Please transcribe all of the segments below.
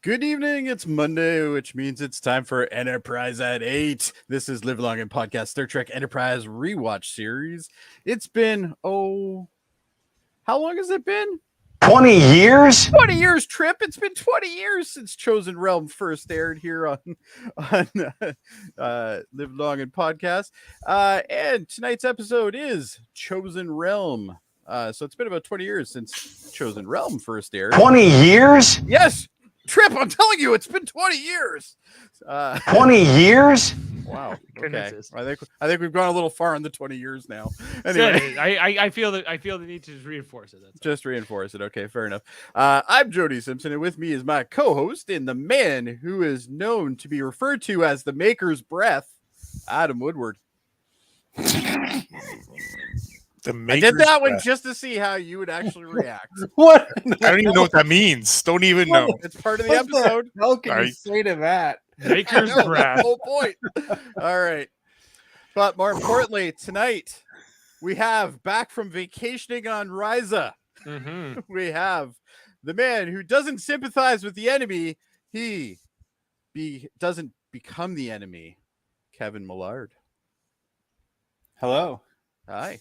Good evening. It's Monday, which means it's time for Enterprise at 8. This is Live Long and Podcast Star Trek Enterprise rewatch series. It's been, how long has it been? 20 years? 20 years, Trip. It's been 20 years since Chosen Realm first aired here on Live Long and Podcast. And tonight's episode is Chosen Realm. So it's been about 20 years since Chosen Realm first aired. 20 years? Yes. Trip, I'm telling you, it's been 20 years. 20 years? Wow. Okay. I think we've gone a little far in the 20 years now. Anyway, I feel the need to just reinforce it. Just reinforce it. Okay, fair enough. I'm Jody Simpson, and with me is my co-host and the man who is known to be referred to as the Maker's Breath, Adam Woodward. I did that one just to see how you would actually react. What? I don't even know what that means. Don't even know. It's part of the episode. How can you say to that? Maker's That's breath. the whole point. All right. But more importantly, tonight we have back from vacationing on Ryza. Mm-hmm. We have the man who doesn't sympathize with the enemy. Doesn't become the enemy. Kevin Millard. Hello. Hi.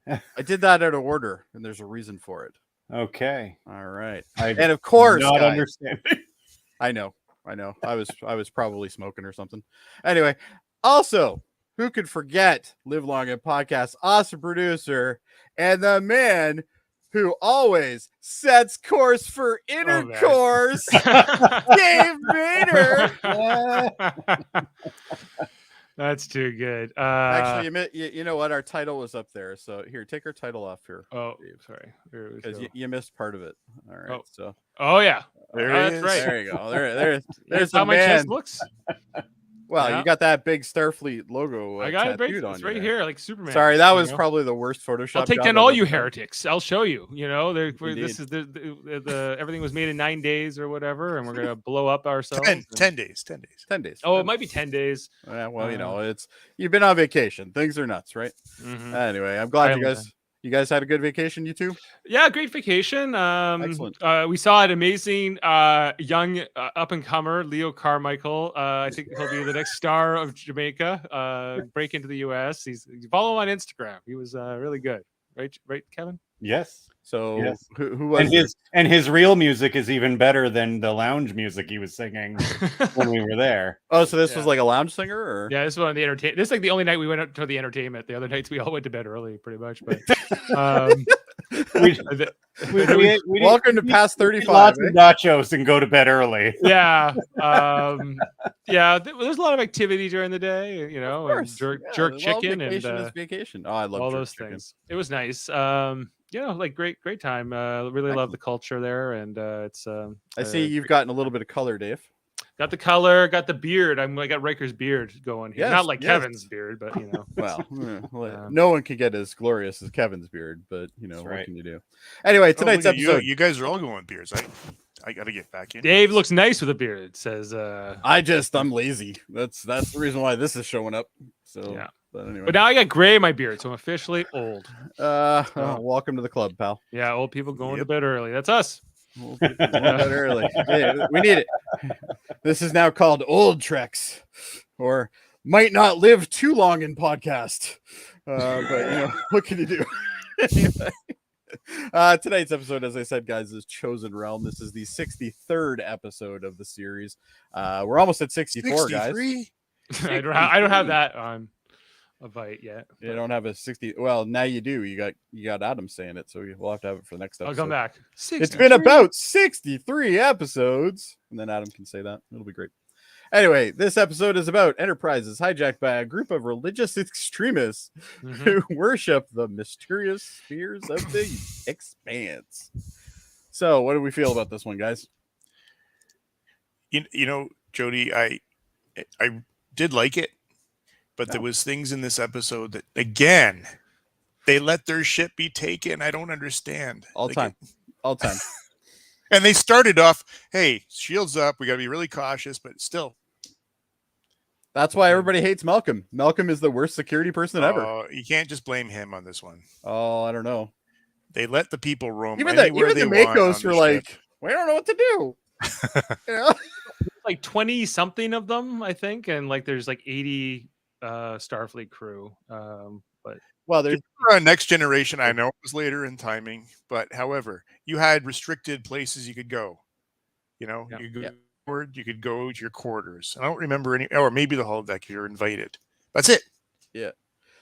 I did that out of order, and there's a reason for it. Okay. All right. I And of course, not guys, understand. I know. I was probably smoking or something. Anyway, also, who could forget Live Long and Podcast awesome producer and the man who always sets course for intercourse, Dave Vader. That's too good. Actually, you know what? Our title was up there. So here, take our title off here. Oh, sorry. Because you missed part of it. All right. So. Oh yeah. There That's it is. right. There you go. There's That's the how my man. chest looks. Well, Yeah. you got that big Starfleet logo. I got it right, tattooed on it's you right there. here, like Superman. Sorry, that was you know? probably the worst Photoshop. I'll take job down I've all ever you done. heretics. I'll show you. You know, Indeed. this is the everything was made in 9 days or whatever, and we're gonna blow up ourselves. 10 days. 10 days. 10 days. Oh, it might be 10 days. Well, you know, you've been on vacation. Things are nuts, right? Mhm. Anyway, I'm glad you guys had a good vacation. You too. Yeah, great vacation. Excellent. We saw an amazing young up and comer, Leo Carmichael. I think he'll be the next star of Jamaica. Break into the U.S. He's follow him on Instagram. He was really good, right, Kevin? Yes. So Yes. who was And his real music is even better than the lounge music he was singing when we were there. Oh, so this was Yeah. like a lounge singer, or Yeah, this is one of the entertainment. This is like the only night we went out to the entertainment. The other nights we all went to bed early, pretty much. But We, welcome to past 35. lots of nachos and go to bed early. yeah, there's a lot of activity during the day. You know, and jerk chicken vacation and is vacation. Oh, I love all jerk those chicken. things. It was nice. You know, like great time. Really love the culture there, and it's. I see you've gotten a little bit of color, Dave. Got the color, got the beard. I got Riker's beard going here. Yes, Not like yes. Kevin's beard, but you know. Well, no one can get as glorious as Kevin's beard, but you know, That's what right. can you do? Anyway, tonight's Look at episode. You guys are all going with beers. I got to get back in. Dave looks nice with a beard. Says. I'm lazy. That's the reason why this is showing up. So Yeah. But anyway. But now I got gray in my beard, so I'm officially old. Welcome to the club, pal. Yeah, old people going to bed early. That's us. Old people going to bed early. Yeah, we need it. This is now called Old Treks, or might not live too long in podcast. But you know, what can you do? Anyway. Tonight's episode, as I said, guys, is Chosen Realm. This is the 63rd episode of the series. We're almost at 64, guys. 63? I don't have that on a bite yet. You don't have a 60. Well, now you do. You got Adam saying it, so we'll have to have it for the next episode. I'll come back. It's been about 63 episodes, and then Adam can say that. It'll be great. Anyway, this episode is about Enterprises hijacked by a group of religious extremists who worship the mysterious spheres of the expanse. So, what do we feel about this one, guys? You know, Jody, I did like it, but there was things in this episode that, again, they let their ship be taken. I don't understand. All time. And they started off, hey, shields up. We got to be really cautious, but still. That's why everybody hates Malcolm. Malcolm is the worst security person ever. You can't just blame him on this one. Oh, I don't know. They let the people roam. Even the Makos were like, we don't know what to do. You know? Like 20 something of them, I think, and like there's like 80 Starfleet crew. But Well, there's Next Generation, I know it was later in timing, but however, you had restricted places you could go. You know, Yeah. you could go Yeah. forward, you could go to your quarters. I don't remember any, or maybe the holodeck. You're invited. That's it.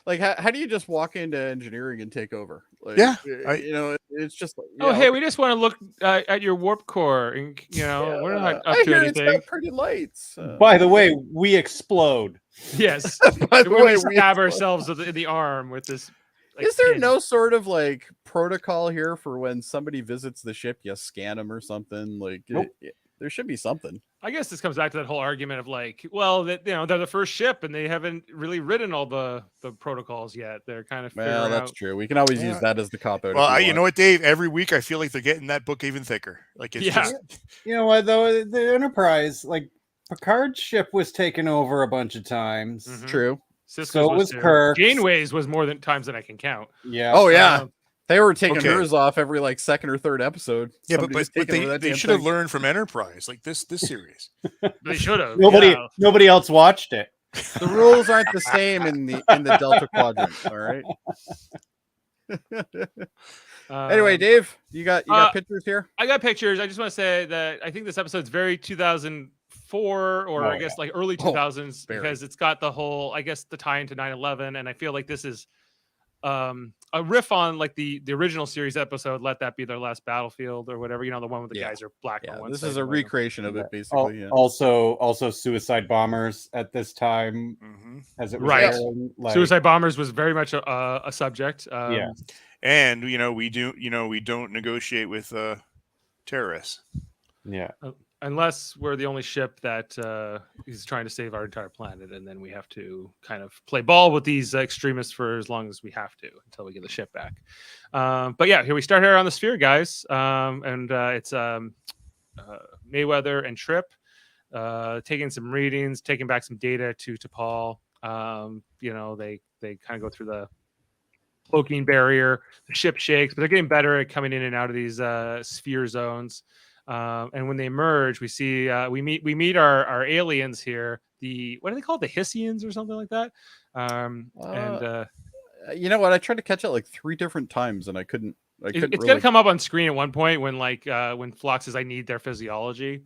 like how do you just walk into engineering and take over? Like, Yeah, you know, it's just like, oh, yeah, hey, we just want to look at your warp core, and you know, we're not up I to hear it's anything. got pretty lights. By the way, we explode. Yes, by the we're way, gonna stab ourselves in the arm with this. Like, is there pin. no sort of like protocol here for when somebody visits the ship, you scan them or something? Like, Nope. there should be something. I guess this comes back to that whole argument of like, well, that you know, they're the first ship and they haven't really written all the protocols yet. They're kind of Well, figuring that's out. true. We can always Yeah. use that as the cop out. well, you know what, Dave? Every week I feel like they're getting that book even thicker. Like it's Yeah. just You know what though? The Enterprise, like Picard's ship, was taken over a bunch of times. Mhm. True. Sisko's So was too. Kirk's. Janeway's was more than times than I can count. Yeah. Oh yeah, Um, they were taking okay. hers off every like second or third episode. yeah, Somebody was but taking over that they damn should have thing. learned from Enterprise, like this series. they should have. Nobody else watched it. The rules aren't the same in the Delta Quadrant. All right. Anyway, Dave, you got pictures here? I got pictures. I just want to say that I think this episode's very 2004 or I guess like early 2000s very. because it's got the whole, I guess, the tie into 9/11, and I feel like this is a riff on like the original series episode. Let that be their last battlefield or whatever. You know, the one with the guys are black on one This side. is a and white on- recreation of it, basically. Yeah. Also suicide bombers at this time, hmm as it was Right. airing, like, Suicide bombers was very much a subject. Yeah. And we don't negotiate with terrorists. Yeah. Unless we're the only ship that is trying to save our entire planet, and then we have to kind of play ball with these extremists for as long as we have to until we get the ship back. But yeah, here we start here on the sphere, guys, and it's Mayweather and Trip taking some readings, taking back some data to Paul. You know, they kind of go through the cloaking barrier. The ship shakes, but they're getting better at coming in and out of these sphere zones. And when they emerge, we see we meet our aliens here. The what are they called? The Hissians or something like that. You know what? I tried to catch it like 3 different times, and I couldn't. It's really... gonna come up on screen at one point when when Phlox says, "I need their physiology."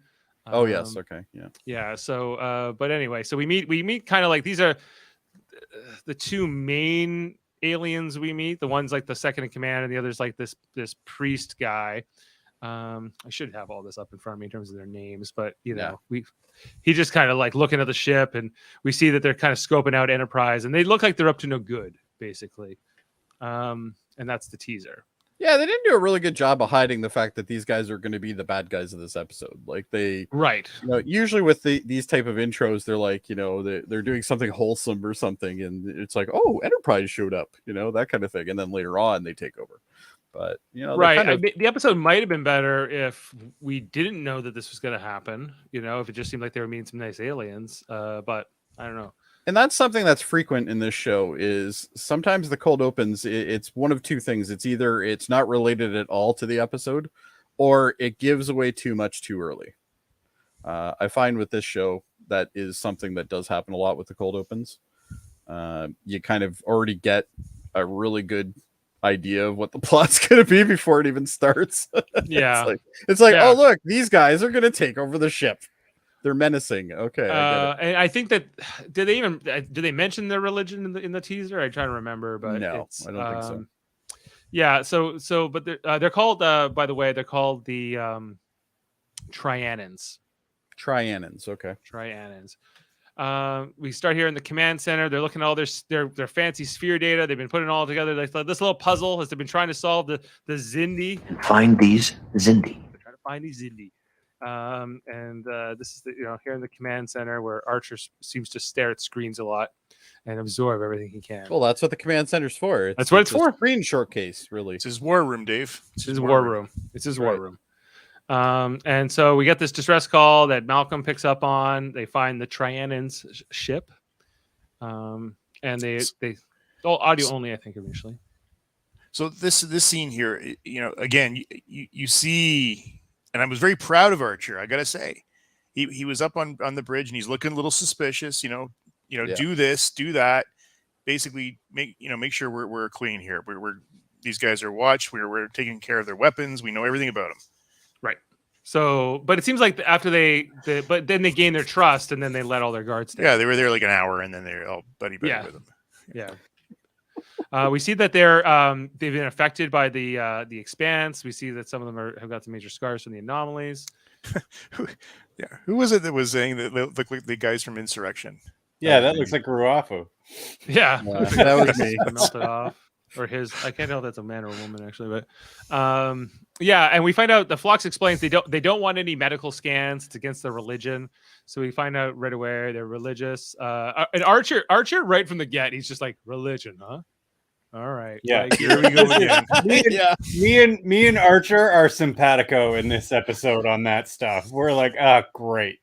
Oh yes, okay, yeah, yeah. So, but anyway, so we meet kind of like these are the 2 main aliens we meet. The one's like the second in command, and the other's like this priest guy. I should have all this up in front of me in terms of their names, but you know, he just kind of like looking at the ship, and we see that they're kind of scoping out Enterprise, and they look like they're up to no good, basically. And that's the teaser. Yeah, they didn't do a really good job of hiding the fact that these guys are going to be the bad guys of this episode. Like right. You know, usually with these type of intros, they're like, you know, they're doing something wholesome or something, and it's like, oh, Enterprise showed up, you know, that kind of thing, and then later on they take over. But you know, right. The episode might have been better if we didn't know that this was going to happen. You know, if it just seemed like they were meeting some nice aliens. But I don't know. And that's something that's frequent in this show is sometimes the cold opens. It's one of 2 things. It's either it's not related at all to the episode, or it gives away too much too early. I find with this show that is something that does happen a lot with the cold opens. You kind of already get a really good idea of what the plot's going to be before it even starts. Yeah. it's like, Yeah. oh look, these guys are going to take over the ship. They're menacing. Okay. I get it. And I think that did they mention their religion in the teaser? I try to remember, but No, I don't think so. Yeah. So, but they're called. By the way, they're called the Trianons. Trianons. Okay. Trianons. We start here in the command center. They're looking at all their fancy sphere data. They've been putting it all together. This little puzzle as they've been trying to solve the Zindi. Find these Zindi. They're trying to find these Zindi. This is here in the command center where Archer seems to stare at screens a lot and absorb everything he can. Well, that's what the command center's for. That's what it's for. Screen showcase, really. It's his war room, Dave. It's his war room. It's his war room. And so we get this distress call that Malcolm picks up on. They find the Trianons ship. And they audio only, I think, initially. So this scene here, again, you see And I was very proud of Archer. I gotta say, he was up on the bridge and he's looking a little suspicious. Yeah. Do this, do that. Basically, make sure we're clean here. We're these guys are watched. We're taking care of their weapons. We know everything about them. Right. So, but it seems like after but then they gain their trust and then they let all their guards down. Yeah, they were there like an hour and then they're all buddy Yeah. with them. Yeah. We see that they've been affected by the expanse. We see that some of them have got some major scars from the anomalies. Who was it that was saying that they look like the guys from Insurrection? Yeah, that looks like Ruafu. Yeah, that was me. Melted off, or his. I can't tell if that's a man or a woman actually, but yeah. And we find out the Phlox explains they don't want any medical scans. It's against their religion. So we find out right away they're religious. And Archer right from the get, he's just like, religion, huh? All right. Yeah. Like, here we go again. Me and Archer are simpatico in this episode on that stuff. We're like, great.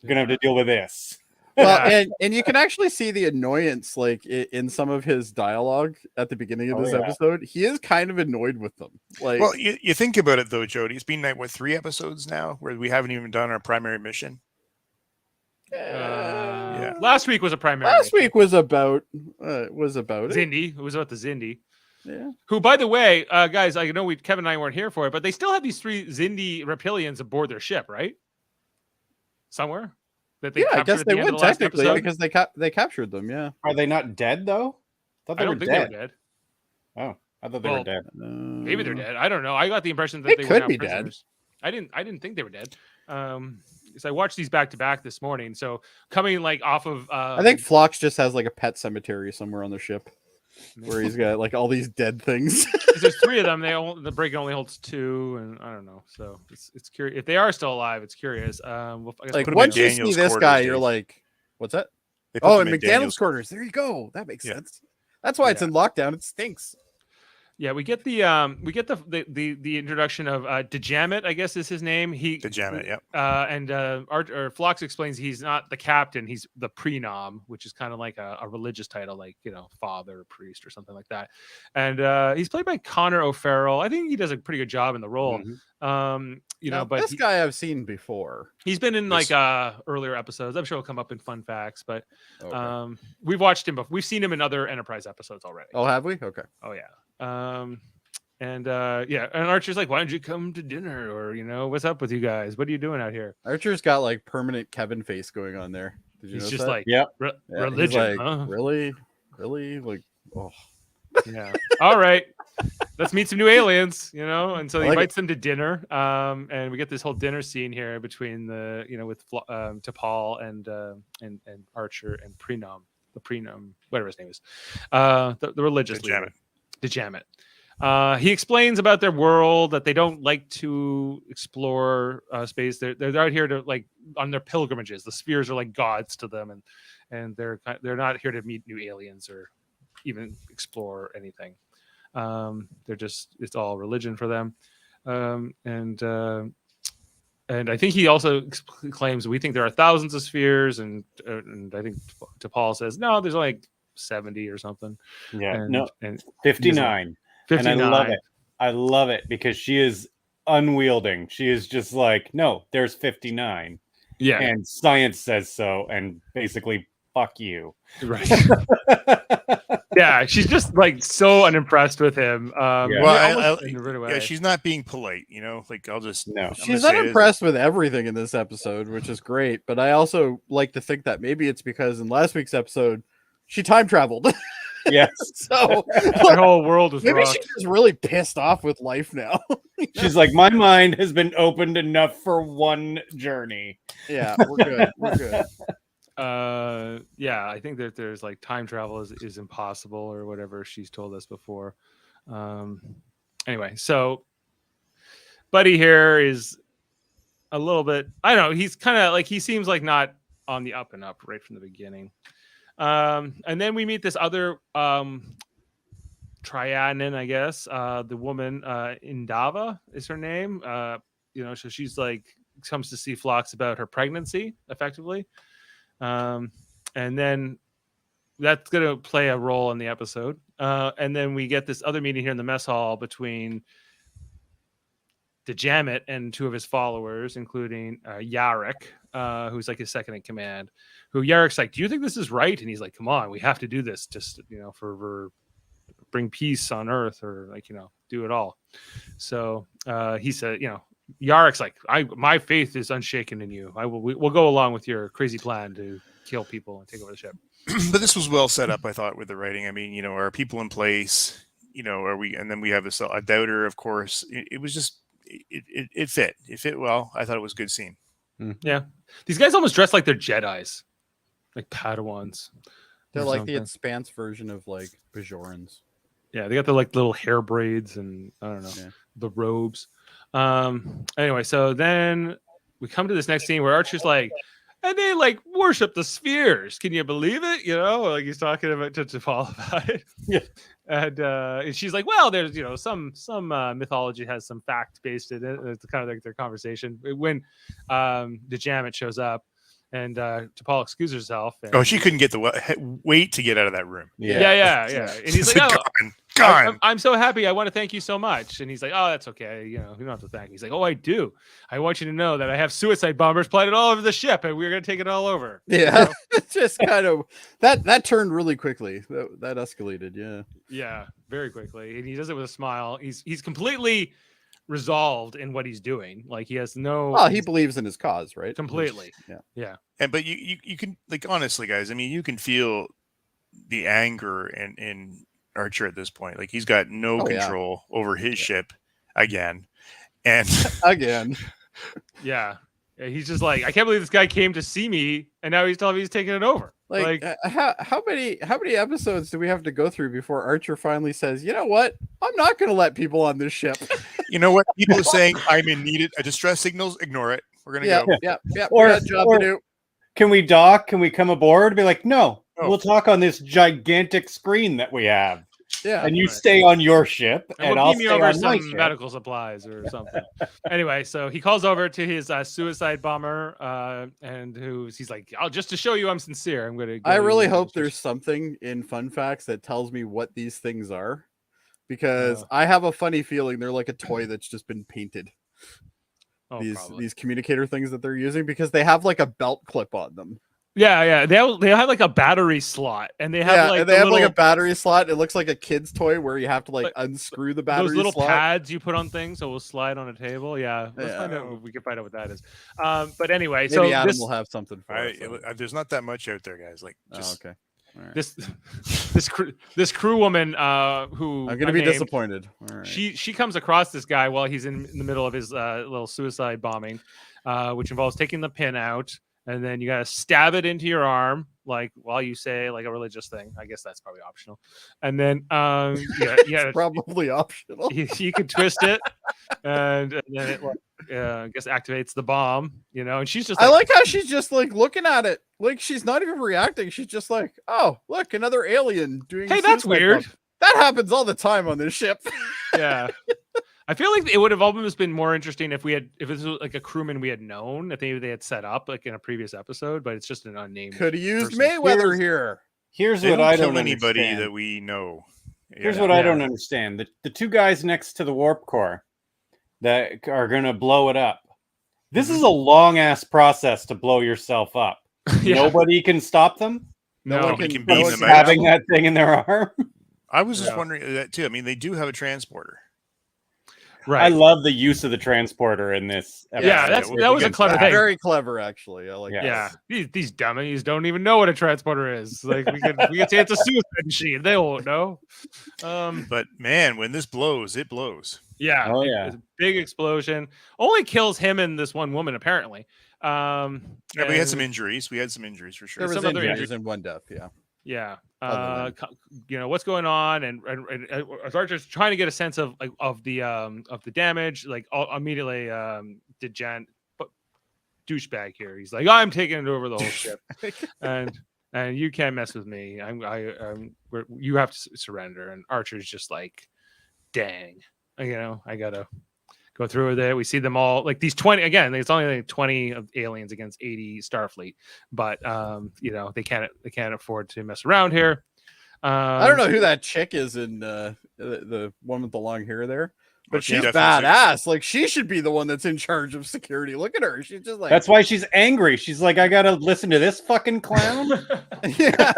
We're gonna have to deal with this. Well, and you can actually see the annoyance like in some of his dialogue at the beginning of this episode. He is kind of annoyed with them. Like, well, you think about it though, Jody. It's been like 3 episodes now where we haven't even done our primary mission. Yeah. Last week was a primary. Last week was about Zindi. It was about the Zindi. Yeah. Who, by the way, guys, I know Kevin and I weren't here for it, but they still have these 3 Zindi reptilians aboard their ship, right? Somewhere. That they I guess captured at they the end of would the last technically episode? because they captured them. Yeah. Are they not dead though? I don't think they were dead. Oh, I thought they were dead. Maybe they're dead. I don't know. I got the impression that They they were could now be dead. prisoners. I didn't think they were dead. So I watched these back to back this morning. So coming like off of I think Phlox just has like a pet cemetery somewhere on the ship where he's got like all these dead things. there's 3 of them. The break only holds 2, and I don't know. So it's curious if they are still alive. It's curious. I guess Like put 'em in once you see Daniel's this quarters, guy, Dave. you're like, what's that? They put Oh, them in McDaniel's quarters. There you go. That makes sense. That's why it's in lockdown. It stinks. Yeah, we get the introduction of Djamet, I guess is his name. Djamet, yep. And Phlox explains he's not the captain, he's the prenom, which is kind of like a religious title, like father, priest, or something like that. And he's played by Connor O'Farrell. I think he does a pretty good job in the role. But this guy I've seen before. He's been in like earlier episodes. I'm sure he'll come up in fun facts, but Okay. we've watched him before. We've seen him in other Enterprise episodes already. Oh, have we? Okay. Oh yeah. And Archer's like, why don't you come to dinner? Or what's up with you guys? What are you doing out here? Archer's got like permanent Kevin face going on there. Did you He's notice just that? like, Yep. Yeah, religion, he's like, huh? really, like, oh, Yeah. All right. Let's meet some new aliens, and so he I like invites them to dinner. And we get this whole dinner scene here between with T'Pol and Archer and the prenom, whatever his name is, the religious leader, Djamet. He explains about their world, that they don't like to explore space. They're out here to like on their pilgrimages. The spheres are like gods to them, and they're not here to meet new aliens or even explore anything. It's all religion for them. And I think he also claims we think there are thousands of spheres, and I think T'Pol says no, there's only like 70 or something. Yeah, and 59. 59. And I love it. I love it because she is unwielding. She is just like, no, there's 59. Yeah, And science says so, and basically, fuck you. right. Yeah, she's just like so unimpressed with him. Well, she's not being polite, like I'll just No. she's unimpressed with everything in this episode, which is great. But I also like to think that maybe it's because in last week's episode, she time traveled. Yes. So Her whole world was maybe rocked. she's just really pissed off with life now. She's like, my mind has been opened enough for one journey. Yeah, we're good. We're good. I think that there's like time travel is impossible or whatever she's told us before. Anyway, so Buddy here is a little bit, I don't know, he's kind of like, he seems like not on the up and up right from the beginning. And then we meet this other Trianon, I guess, the woman Indava is her name. So she's like comes to see Phlox about her pregnancy effectively. And then that's going to play a role in the episode. And then we get this other meeting here in the mess hall between Djamit and two of his followers, including Yarrick, who's like his second in command. Who Yarrick's like, "Do you think this is right?" And he's like, "Come on, we have to do this, just for bring peace on Earth, or like do it all." So he said, Yarrick's like, my faith is unshaken in you. We'll go along with your crazy plan to kill people and take over the ship. But this was well set up, I thought, with the writing. I mean, are people in place? Are we? And then we have a doubter, of course. It was just it fit. It fit well. I thought it was a good scene. Yeah, these guys almost dress like they're Jedis, like Padawans. They're or like something. the Expanse version of like Bajorans. Yeah, they got the like little hair braids and I don't know the robes. Anyway, so then we come to this next scene where Archer's like, and they like worship the spheres. Can you believe it? Like he's talking about to Paul about it. Yeah. And she's like, well, there's some mythology has some fact based in it. It's kind of like their conversation when Djamit shows up and T'Pol excuses herself. And She couldn't get the wait to get out of that room. Yeah. And he's like, gone. I'm so happy. I want to thank you so much. And he's like, oh, that's okay. You don't have to thank me. He's like, oh, I do. I want you to know that I have suicide bombers planted all over the ship and we're going to take it all over. Yeah. It's just kind of that turned really quickly. That escalated. Yeah. Yeah. Very quickly. And he does it with a smile. He's completely resolved in what he's doing. Like he has no. Well, he believes in his cause, right? Completely. Yeah. But you can, like, honestly, guys, I mean, you can feel the anger in Archer at this point. Like he's got no control over his ship again. And again. Yeah. He's just like, I can't believe this guy came to see me and now he's telling me he's taking it over. Like how many episodes do we have to go through before Archer finally says, you know what? I'm not going to let people on this ship. You know what? People are saying I'm in need of distress signals. Ignore it. We're going to go. Yeah. Or, we got a job to do. Can we dock? Can we come aboard? Be like, no, we'll talk on this gigantic screen that we have. Yeah. And you stay on your ship, and we'll I'll beam stay you over on my some ship. medical supplies or something. Anyway, so he calls over to his suicide bomber, and he's like, "Oh, just to show you I'm sincere, I'm going to." I really hope there's something in Fun Facts that tells me what these things are, because I have a funny feeling they're like a toy that's just been painted. These communicator things that they're using, because they have like a belt clip on them. Yeah. They have like a battery slot, and they have like a battery slot. It looks like a kid's toy where you have to like unscrew the battery. Those little slot. pads you put on things, so we'll slide on a table. Yeah, let's find out if we can find out what that is. But anyway, maybe so Adam will have something for us. There's not that much out there, guys. Like, just, okay. Right. This crew woman who I'm gonna be disappointed. All right. She comes across this guy while he's in the middle of his little suicide bombing, which involves taking the pin out. And then you got to stab it into your arm, like while you say like a religious thing. I guess that's probably optional. And then, it's probably optional. You can twist it, and then it I guess activates the bomb. And she's just. I like how she's just like looking at it, like she's not even reacting. She's just like, "Oh, look, another alien doing." Hey, that's weird. Bomb. That happens all the time on this ship. Yeah. I feel like it would have almost been more interesting if it was like a crewman we had known, that they had set up like in a previous episode, but it's just an unnamed. Could have used Mayweather here. Here's what I don't anybody understand. that we know. Here's what I don't understand: the two guys next to the warp core that are going to blow it up. This is a long ass process to blow yourself up. Nobody can stop them. No one can beam them out. Having that thing in their arm. I was just wondering that too. I mean, they do have a transporter. Right. I love the use of the transporter in this episode. Yeah, that was a clever thing. Very clever, actually. I like that. Yeah. These dummies don't even know what a transporter is. Like we could say it's a suicide machine. They won't know. But man, when this blows, it blows. Yeah. Oh yeah. It's a big explosion. Only kills him and this one woman, apparently. Yeah, we had some injuries. We had some injuries for sure. There was some injuries and one death. Yeah. Yeah. What's going on, and Archer's trying to get a sense of the damage. Like immediately, douchebag here. He's like, I'm taking it over the whole ship, and you can't mess with me. You have to surrender. And Archer's just like, dang, I gotta go through with it. We see them all, like these 20 again. It's only like 20 of aliens against 80 Starfleet, but they can't afford to mess around here. I don't know who that chick is in the one with the long hair there, But she she's definitely- badass. Like she should be the one that's in charge of security. Look at her. She's just like That's why she's angry. She's like, I gotta listen to this fucking clown. yeah.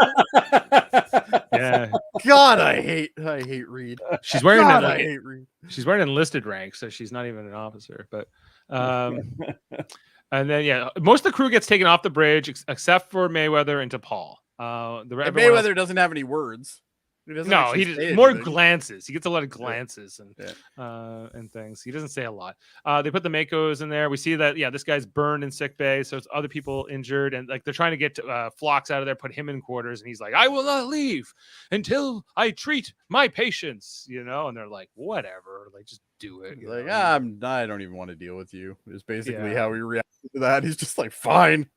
Yeah, God, I hate Reed. she's wearing God, an, I hate Reed. she's wearing enlisted rank, so she's not even an officer. But and then most of the crew gets taken off the bridge except for Mayweather and DePaul. And Everyone else- Mayweather doesn't have any words. He doesn't no, actually he say just more anything. glances. He gets a lot of glances and things. He doesn't say a lot. They put the Makos in there. We see that this guy's burned in sick bay, so it's other people injured, and like they're trying to get Phlox out of there, put him in quarters, and he's like, "I will not leave until I treat my patients," and they're like, "Whatever, like just do it." He's like, I don't even want to deal with you. Is basically how he reacted to that. He's just like, fine,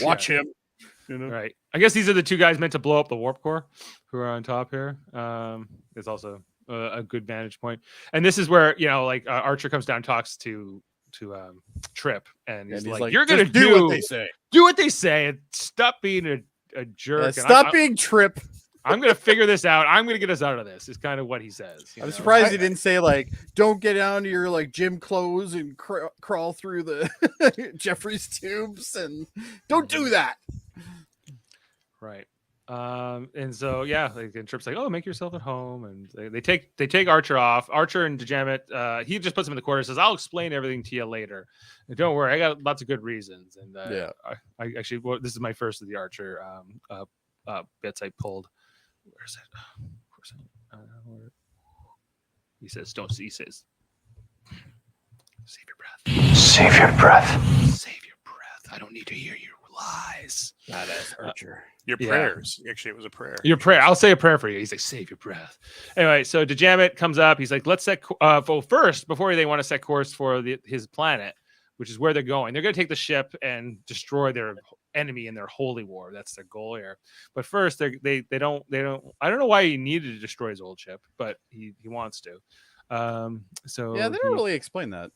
watch him. Right. I guess these are the two guys meant to blow up the warp core who are on top here. It's also a good vantage point. And this is where, Archer comes down and talks to Trip. And he's like, you're going to do what they say. Do what they say and stop being a jerk. Yeah, And stop being Trip. I'm going to figure this out. I'm going to get us out of this. Is kind of what he says. I'm surprised he didn't say like, don't get down to your like gym clothes and crawl through the Jeffrey's tubes and don't do that. Right. And so and Trip's like, oh, make yourself at home, and they take Archer off. Archer and Jaemeel, he just puts him in the corner, says, I'll explain everything to you later. And don't worry, I got lots of good reasons. And I actually, this is my first of the Archer bits I pulled. Where's it? He says, he says, save your breath. Save your breath. Save your breath. I don't need to hear your lies. Badass Archer. Your prayers. Actually, it was a prayer. Your prayer. I'll say a prayer for you. He's like, save your breath. Anyway, so Jaemeel comes up. He's like, let's set. First, before they want to set course for his planet, which is where they're going. They're going to take the ship and destroy their enemy in their holy war. That's their goal here. But first, they don't. I don't know why he needed to destroy his old ship, but he wants to. So yeah, they don't really explain that.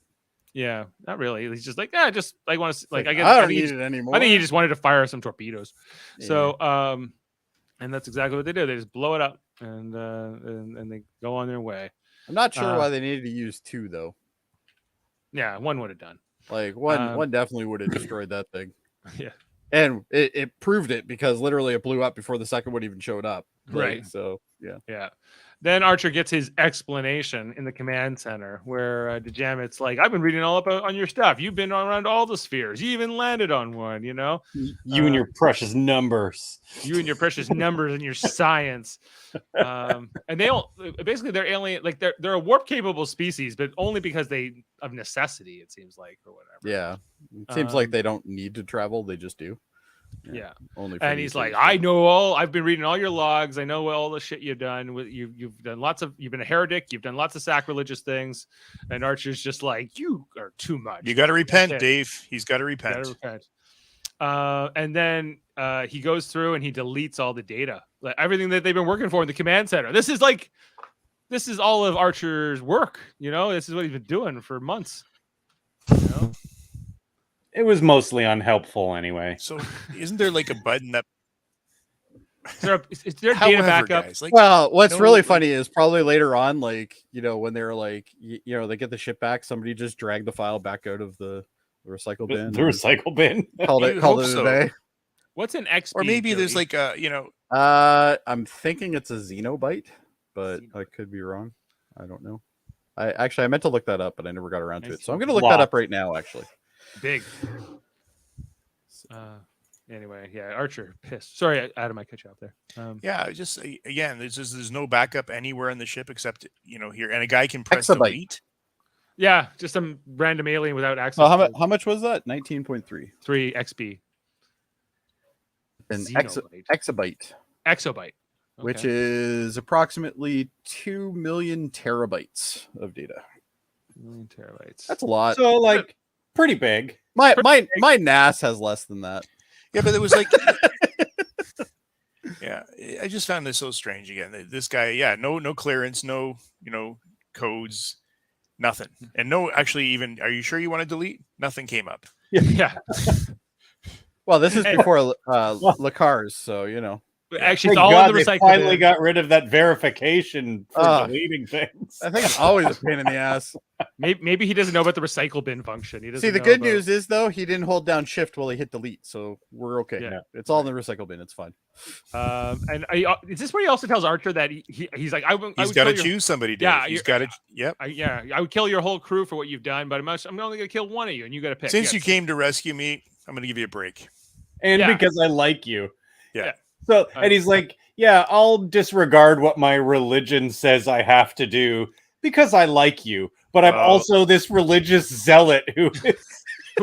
Yeah, not really. He's just like, just I want to like. I don't need it anymore. I think he just wanted to fire some torpedoes. Yeah. So, and that's exactly what they do. They just blow it up and they go on their way. I'm not sure why they needed to use two though. Yeah, one would have done. Like one definitely would have destroyed that thing. Yeah, and it proved it because literally it blew up before the second one even showed up. Right. So yeah. Then Archer gets his explanation in the command center where Jaemeel's like, I've been reading all up on your stuff. You've been around all the spheres. You even landed on one, You and your precious numbers. You and your precious numbers and your science. And they don't, basically they're alien, like they're a warp capable species, but only because they, of necessity, it seems like, or whatever. Yeah. It seems like they don't need to travel. They just do. Yeah. Only. And he's like, I've been reading all your logs. I know all the shit you've done. You've done you've been a heretic. You've done lots of sacrilegious things. And Archer's just like, you are too much. You got to repent, Dave. He's got to repent. And then he goes through and he deletes all the data, like everything that they've been working for in the command center. This is all of Archer's work. This is what he's been doing for months. It was mostly unhelpful anyway. So isn't there like a button that is there data backup? Guys, like, well, what's really funny is probably later on, like, when they're like, they get the ship back, somebody just dragged the file back out of the recycle bin. The recycle bin. Called it a day. What's an XP? Or maybe Jody? there's like a, I'm thinking it's a xenobyte, but I could be wrong. I don't know. I meant to look that up, but I never got around to it. So I'm going to look that up right now, actually. Big. Anyway, Archer pissed. Sorry, Adam, I cut you off there. Just again, there's no backup anywhere on the ship except here, and a guy can press delete. Yeah, just some random alien without access. Well, how much was that? 19.3. 3 XP. An exabyte. Exabyte. Okay. Which is approximately 2 million terabytes of data. 2 million terabytes. That's a lot. So like pretty big. My NAS has less than that. Yeah, but it was like yeah, I just found this so strange again. This guy, no clearance, no, codes, nothing. And no, actually even, are you sure you want to delete? Nothing came up. Yeah. Well, this is before Lacars, so Actually, it's Thank all God in the they recycle finally bin. got rid of that verification for Ah. deleting things. I think it's always a pain in the ass. Maybe he doesn't know about the recycle bin function. He doesn't See, the know good about- news is though he didn't hold down shift while he hit delete, so we're okay. Yeah. It's all in the recycle bin. It's fine. And is this where he also tells Archer that he's like, I would He's got to kill your- choose somebody. Dave. Yeah, he's got to. Yep. I would kill your whole crew for what you've done, but I'm only going to kill one of you, and you got to pick. Since Yeah, you came to rescue me, I'm going to give you a break. And Yeah. because I like you. Yeah. So, and he's like, yeah, I'll disregard what my religion says I have to do because I like you. But I'm also this religious zealot who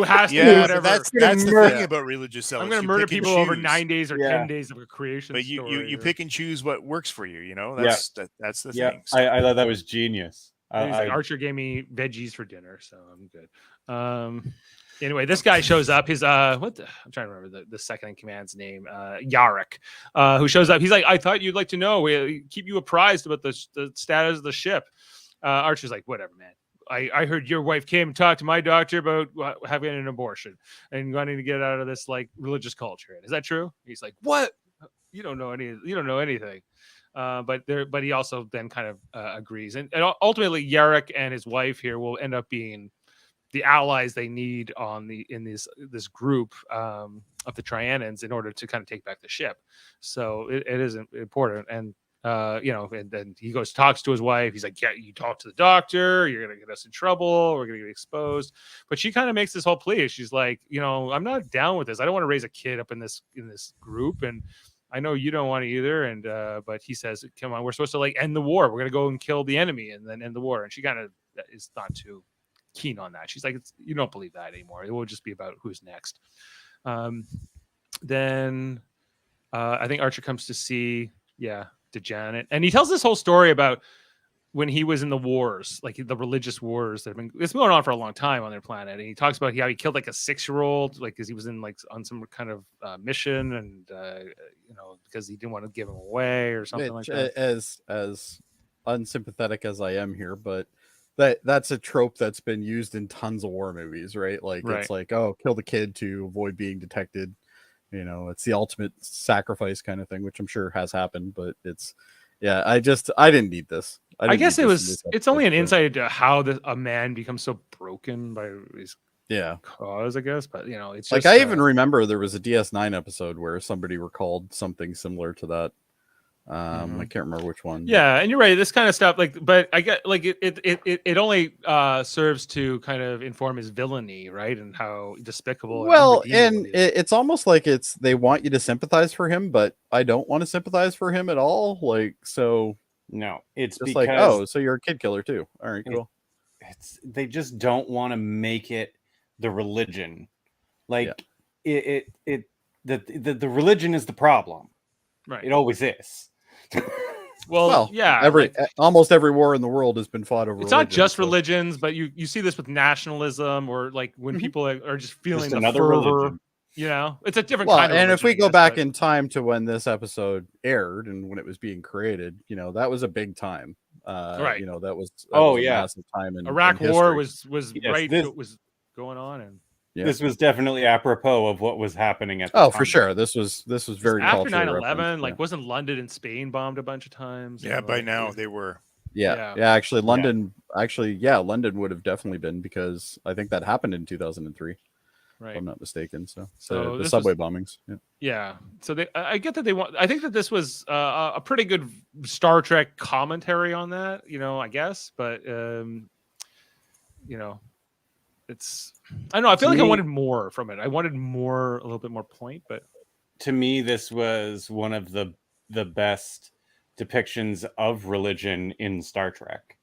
has to do Yeah, whatever. but that's the thing about religious zealots. I'm going to You murder pick and people over choose. 9 days or Yeah. 10 days of a creation But story. you pick and choose what works for you. You know, Yeah. that's the yeah, thing. So- I thought that was genius. He's like, Archer gave me veggies for dinner, so I'm good. Anyway, this guy shows up. His I'm trying to remember the second in command's name, Yarrick, who shows up. He's like, I thought you'd like to know. We keep you apprised about the status of the ship. Archer's like, whatever, man. I heard your wife came and talked to my doctor about having an abortion and wanting to get out of this like religious culture. Is that true? He's like, what? You don't know anything. But he also then kind of agrees, and ultimately Yarrick and his wife here will end up being the allies they need in this group of the Trianans in order to kind of take back the ship. So it is important, and and then he talks to his wife. He's like, yeah, you talk to the doctor, you're gonna get us in trouble, we're gonna get exposed. But she kind of makes this whole plea. She's like, I'm not down with this. I don't want to raise a kid up in this group, and I know you don't want to either. And but he says, come on, we're supposed to like end the war. We're gonna go and kill the enemy and then end the war. And she kind of is not too keen on that. She's like, you don't believe that anymore. It will just be about who's next. Then I think Archer comes to see to Janet, and he tells this whole story about when he was in the wars, like the religious wars that have been going on for a long time on their planet. And he talks about how he killed like a 6-year-old, like because he was in like on some kind of mission, and because he didn't want to give him away or something like that. As unsympathetic as I am here, but that's a trope that's been used in tons of war movies, right? Like it's like, oh, kill the kid to avoid being detected. It's the ultimate sacrifice kind of thing, which I'm sure has happened, but I didn't need this. I guess it's only an insight into how a man becomes so broken by his cause, I guess. But it's like, just, I even remember there was a DS9 episode where somebody recalled something similar to that. I can't remember which one. Yeah, and you're right. This kind of stuff, but I get like it only serves to kind of inform his villainy, right, and how despicable. Well, and it's almost like they want you to sympathize for him, but I don't want to sympathize for him at all. Like, so no, it's just because, like, oh, so you're a kid killer too. All right, cool. They just don't want to make it the religion, like the religion is the problem, right? It always is. Well, yeah. Almost every war in the world has been fought over. It's not just religions, but you see this with nationalism, or like when people are just feeling just the another fervor. religion. It's a different well, kind of. And if we religion, go I guess, back but- in time to when this episode aired and when it was being created, that was a big time. Right. That was Oh, a yeah. massive time in Iraq in War history. was Yes, right. this- It was going on, and This was definitely apropos of what was happening at the Oh, time. for sure. This was very after culturally 9/11, referenced, like wasn't London and Spain bombed a bunch of times? Yeah, by now they were. yeah. Actually, London. London would have definitely been, because I think that happened in 2003. Right. If I'm not mistaken. So the this subway bombings. Yeah. Yeah. So I get that they want. I think that this was a pretty good Star Trek commentary on that. I guess, but it's. I don't know. I feel like I wanted more from it. I wanted a little bit more point. But to me, this was one of the best depictions of religion in Star Trek.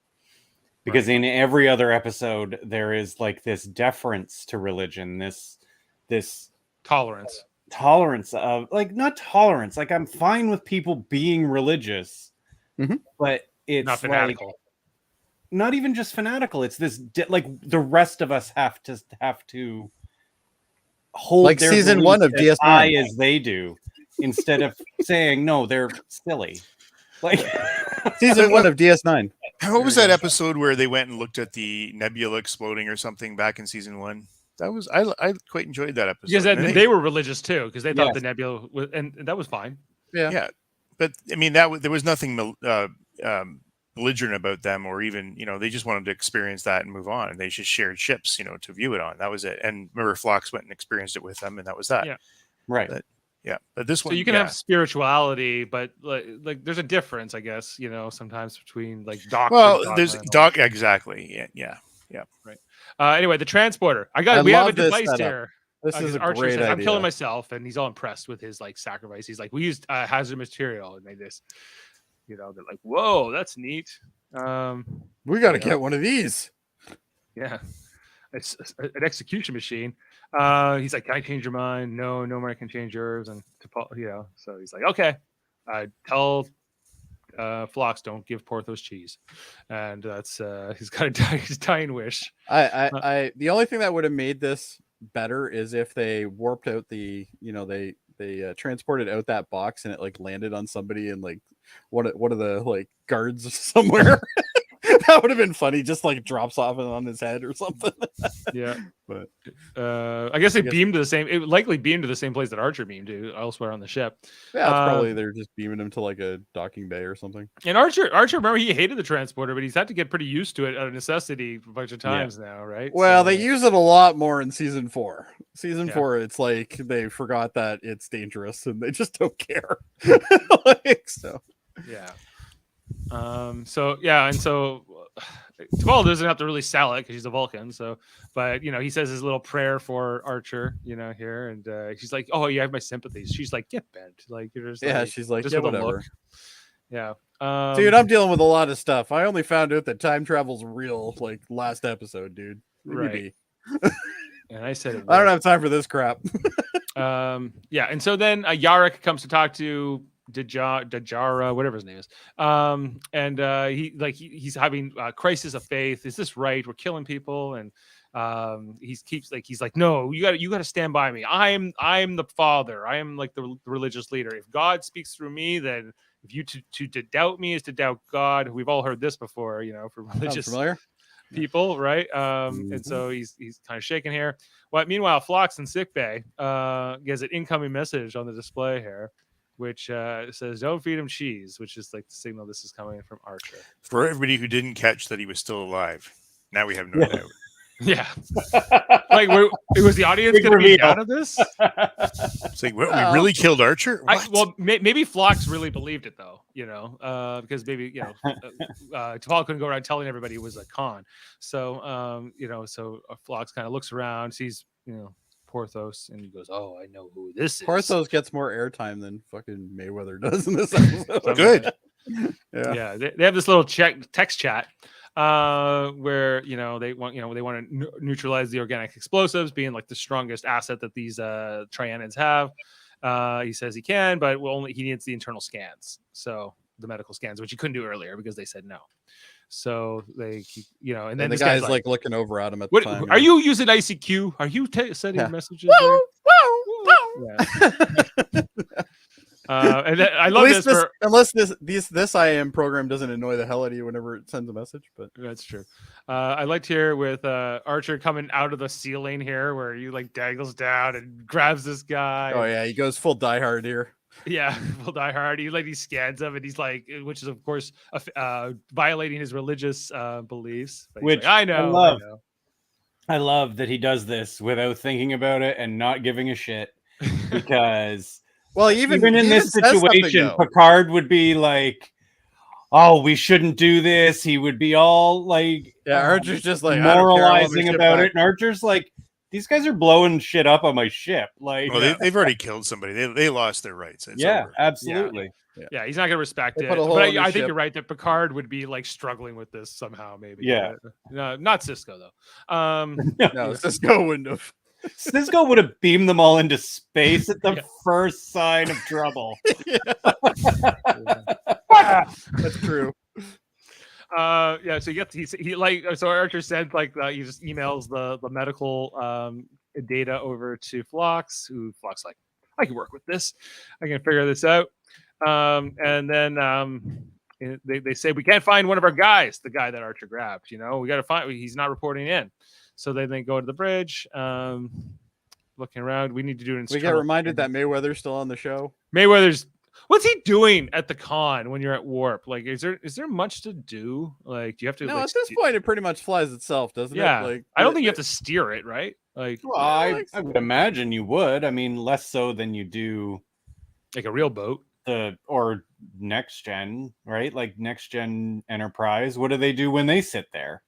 Because in every other episode, there is like this deference to religion, this tolerance of, like, not tolerance. Like, I'm fine with people being religious, but it's not fanatical. Like, not even just fanatical. It's this like the rest of us have to hold like their season 1 of beliefs as DS9 high as they do, instead of saying no, they're silly. Like season 1 of DS9. What was that episode where they went and looked at the nebula exploding or something back in season 1? That was I quite enjoyed that episode. Because they were religious too, because they thought Yes. the nebula was, and that was fine. Yeah, but I mean there was nothing belligerent about them, or even they just wanted to experience that and move on. And they just shared ships, to view it on. That was it. And remember, Phlox went and experienced it with them, and that was that. Yeah. Right. But this So one, you can have spirituality, but like there's a difference, I guess, sometimes between like doctrine. Well, there's exactly. Yeah. Right. Anyway, the transporter. We have a device here. This is a Archer great says, idea. I'm killing myself, and he's all impressed with his like sacrifice. He's like, we used hazard material and made this. They're like, whoa, that's neat. We got to get one of these. Yeah, it's an execution machine. He's like, can I change your mind? No more. I can change yours. And so he's like, okay. Tell Phlox, don't give Porthos cheese, and that's he's got his dying wish. The only thing that would have made this better is if they warped out the they transported out that box and it like landed on somebody and like one of the like guards somewhere. That would have been funny. Just like drops off on his head or something. Yeah, but I guess beamed to the same. It likely beamed to the same place that Archer beamed to elsewhere on the ship. Yeah, it's probably they're just beaming him to like a docking bay or something. And Archer, remember he hated the transporter, but he's had to get pretty used to it out of necessity a bunch of times now, right? Well, they use it a lot more in season 4. Season 4, it's like they forgot that it's dangerous and they just don't care. Yeah. So Duvall doesn't have to really sell it because he's a Vulcan. So, but he says his little prayer for Archer, here, and she's like, "Oh, you have my sympathies." She's like, "Get bent." Like you're just she's like, just "Yeah, with a whatever." look. Yeah, dude, I'm dealing with a lot of stuff. I only found out that time travel's real like last episode, dude. Right. And I said, I don't have time for this crap. And so then Yarick comes to talk to Dajara, whatever his name is, and he's having a crisis of faith. Is this right? We're killing people, and he's like, no, you got to stand by me. I'm the father. I am like the religious leader. If God speaks through me, then if you to doubt me is to doubt God. We've all heard this before, for religious people, right? And so he's kind of shaking here. Well, meanwhile, Phlox in sickbay gets an incoming message on the display here, which says, "Don't feed him cheese," which is like the signal this is coming from Archer. For everybody who didn't catch that he was still alive, now we have no doubt. Yeah, like was the audience going to be out of this? It's like, what, we really killed Archer? Maybe Phlox really believed it though, because maybe T'Pol couldn't go around telling everybody it was a con. So so Phlox kind of looks around, sees Porthos, and he goes, "Oh, I know who this is." Porthos gets more airtime than fucking Mayweather does in this episode. Good. Yeah. They have this little text chat where they want to neutralize the organic explosives, being like the strongest asset that these Trianids have. He says he can, but he needs the internal scans, so the medical scans, which he couldn't do earlier because they said no. So they keep, and then the guy's like looking over at him at the time. Are you using ICQ? Are you sending messages? And then, I love unless this IM program doesn't annoy the hell out of you whenever it sends a message, but that's true. I liked here with Archer coming out of the ceiling here where he like dangles down and grabs this guy. Oh yeah, he goes full Die Hard here. Yeah, will Die Hard. He scans him, and he's like, which is of course violating his religious beliefs. But which like, I know. I love that he does this without thinking about it and not giving a shit, because well, even in this situation, Picard would be like, "Oh, we shouldn't do this." He would be all like, Archer's just like moralizing about it, and Archer's like, these guys are blowing shit up on my ship. Like, they've already killed somebody. They lost their rights. It's over. Absolutely. Yeah, he's not gonna respect it. But I think you're right that Picard would be like struggling with this somehow, maybe. Yeah. No, not Cisco though. No, Cisco wouldn't have. Cisco would have beamed them all into space at the first sign of trouble. That's true. So Archer said he just emails the medical data over to Phlox, who Phlox like, I can work with this, I can figure this out, and then they say we can't find one of our guys, the guy that Archer grabbed. We got to find, he's not reporting in. So then they go to the bridge, looking around. We need to do an. We get reminded that Mayweather's still on the show. Mayweather's What's he doing at the con when you're at warp? Like, is there much to do? Like, do you have to? No, like, at this point, it pretty much flies itself, doesn't yeah. it? Like, I don't think you have to steer it, right? Like, Well, I would imagine you would. I mean, less so than you do like a real boat. Or next gen, right? Like next gen Enterprise. What do they do when they sit there?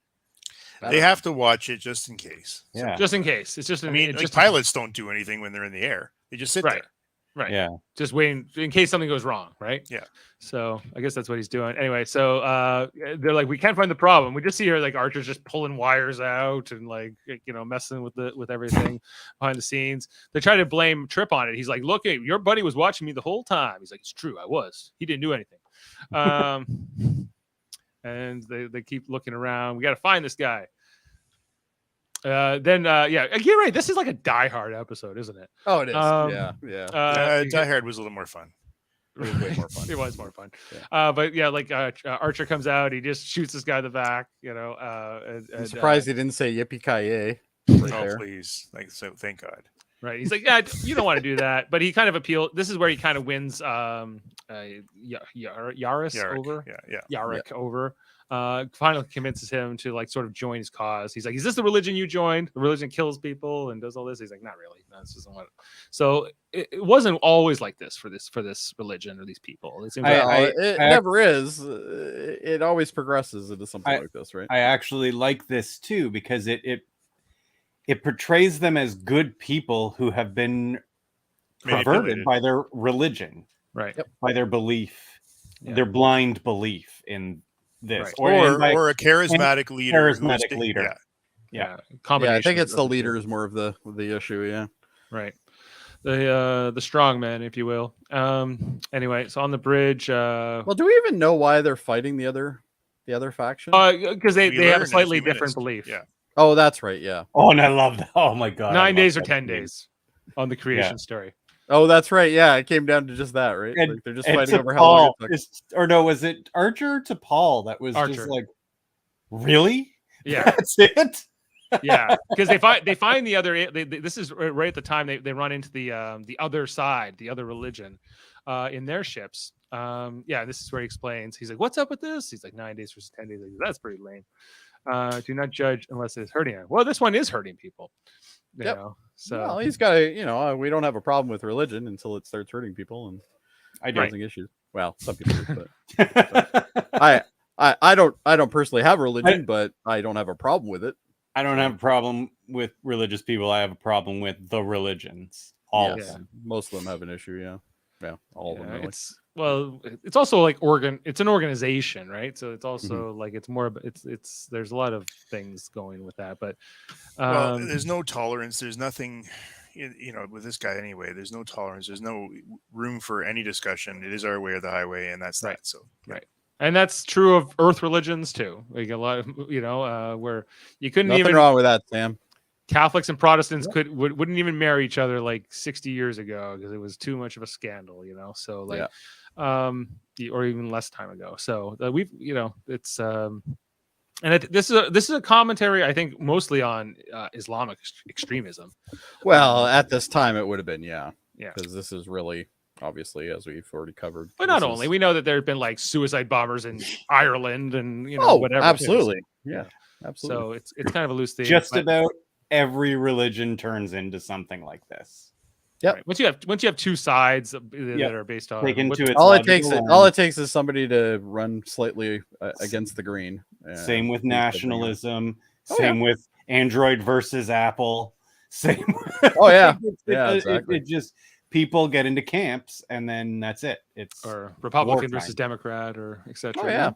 They have to watch it just in case. Yeah. Just in case. It's just. I mean, like pilots don't do anything when they're in the air. They just sit there. Right. Yeah. Just waiting in case something goes wrong, right? Yeah. So I guess that's what he's doing. Anyway, so they're like, we can't find the problem. We just see her like Archer's just pulling wires out and like messing with everything behind the scenes. They try to blame Trip on it. He's like, look, your buddy was watching me the whole time. He's like, it's true, I was. He didn't do anything. And they keep looking around. We got to find this guy. Then you're right. This is like a Die Hard episode, isn't it? Oh, it is. Yeah. Die Hard was a little more fun. It was way more fun. It was more fun. Yeah. But yeah, like Archer comes out, he just shoots this guy in the back. I'm surprised he didn't say yippee ki Oh, please! Like, so thank God. Right. He's like, yeah, you don't want to do that, but he kind of appealed. This is where he kind of wins Yaris over. Yeah. Yarrick over. Finally convinces him to like sort of join his cause. He's like, is this the religion you joined? The religion kills people and does all this. He's like, not really. No, this isn't what. So it wasn't always like this for this religion or these people. It never is. It always progresses into something like this, right? I actually like this too because it portrays them as good people who have been perverted by their religion, right? By their belief, their blind belief in this, right. or a charismatic leader. Yeah. I think it's the leader is more of the issue. Yeah, right. The strong man, if you will. Anyway, so on the bridge. Well, do we even know why they're fighting the other faction? Because they have a slightly different belief. Yeah. Oh, that's right. Yeah. Oh, and I love that. Oh my God. 9 days or 10 days on the creation story. Oh, that's right. Yeah, it came down to just that, right? And, like they're just fighting over Paul how long or no, was it Archer to Paul? That was Archer. Just like, really? Yeah, that's it. Yeah, because they find the other. This is right at the time they run into the other side, the other religion, in their ships. This is where he explains. He's like, "What's up with this?" He's like, 9 days versus 10 days. Like, that's pretty lame. Do not judge unless it's hurting him. Well, this one is hurting people. You know, so well, he's got to. We don't have a problem with religion until it starts hurting people and causing issues. Well, some people do, but I don't personally have religion, but I don't have a problem with it. I don't have a problem with religious people. I have a problem with the religions. All of them. Most of them have an issue. Yeah, all of them. Really. It's also like it's an organization, right? So it's also like it's more. It's there's a lot of things going with that, but there's no tolerance. There's nothing. With this guy anyway, there's no tolerance. There's no room for any discussion. It is our way or the highway, and that's that. So right. And that's true of Earth religions too. Like a lot of, where you couldn't Nothing even wrong with that, Sam. Catholics and Protestants wouldn't even marry each other like 60 years ago because it was too much of a scandal, So like, or even less time ago. So we've, it's this is a commentary, I think, mostly on Islamic extremism. Well, at this time, it would have been, because this is really. Obviously, as we've already covered, but not only we know that there have been like suicide bombers in Ireland and whatever. Absolutely, absolutely. So it's kind of a loose theme. Just about every religion turns into something like this. Yeah. Right. Once you have two sides that are based on all it takes is somebody to run slightly against the grain. Same with nationalism. Same with Android versus Apple. Same. Exactly. It just. People get into camps, and then that's it. It's or Republican versus Democrat, or etc.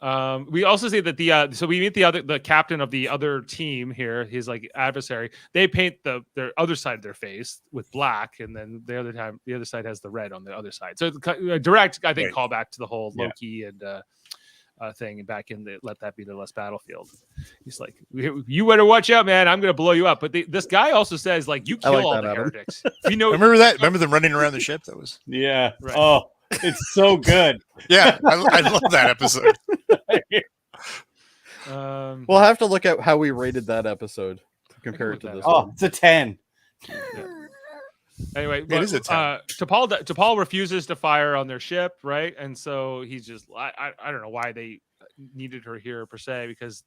Oh, we also see that so we meet the captain of the other team here. His like adversary. They paint their other side of their face with black, and then the other side has the red on the other side. So a direct, I think, callback to the whole Loki and thing back in the Let That Be the Last Battlefield. He's like, you better watch out, man. I'm gonna blow you up. But this guy also says like, you kill all the heretics. Remember that? Remember them running around the ship? That was right. Oh, it's so good. Yeah, I love that episode. We'll have to look at how we rated that episode to compare it to this. Oh, it's a 10. Anyway, It is a 10. T'Pol refuses to fire on their ship, right? And so he's just I don't know why they needed her here per se, because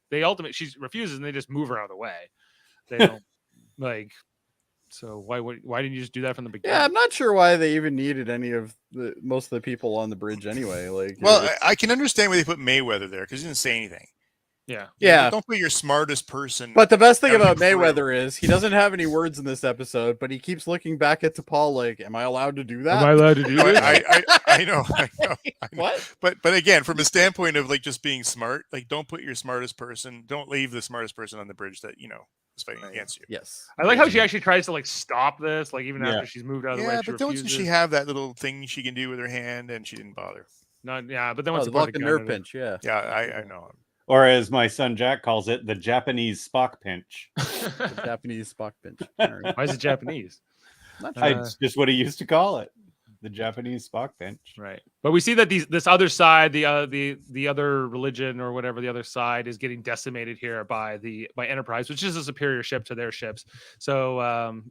she refuses and they just move her out of the way. They don't like. So why didn't you just do that from the beginning? Yeah, I'm not sure why they even needed any of most of the people on the bridge anyway. Like, Well, I can understand why they put Mayweather there because he didn't say anything. Yeah. Yeah. Don't put your smartest person. But the best thing down about the crew. Mayweather is he doesn't have any words in this episode, but he keeps looking back at T'Pol like, "Am I allowed to do that? Am I allowed to do this? I know. What? But again, from a standpoint of like just being smart, like don't put your smartest person. Don't leave the smartest person on the bridge that is fighting against you. Yes. I like how she actually tries to like stop this, like even Yeah. after she's moved out of the way. Yeah, She but don't refuses. she have that little thing she can do with her hand, and she didn't bother. But then Oh, once the you put a Vulcan gun nerve in it- pinch. Yeah. Yeah, I know. Or as my son Jack calls it, the Japanese Spock pinch. The Japanese Spock pinch. All right. Why is it Japanese? Not sure. It's just what he used to call it, the Japanese Spock pinch. Right. But we see that this other side, the other religion or whatever, the other side is getting decimated here by Enterprise, which is a superior ship to their ships. So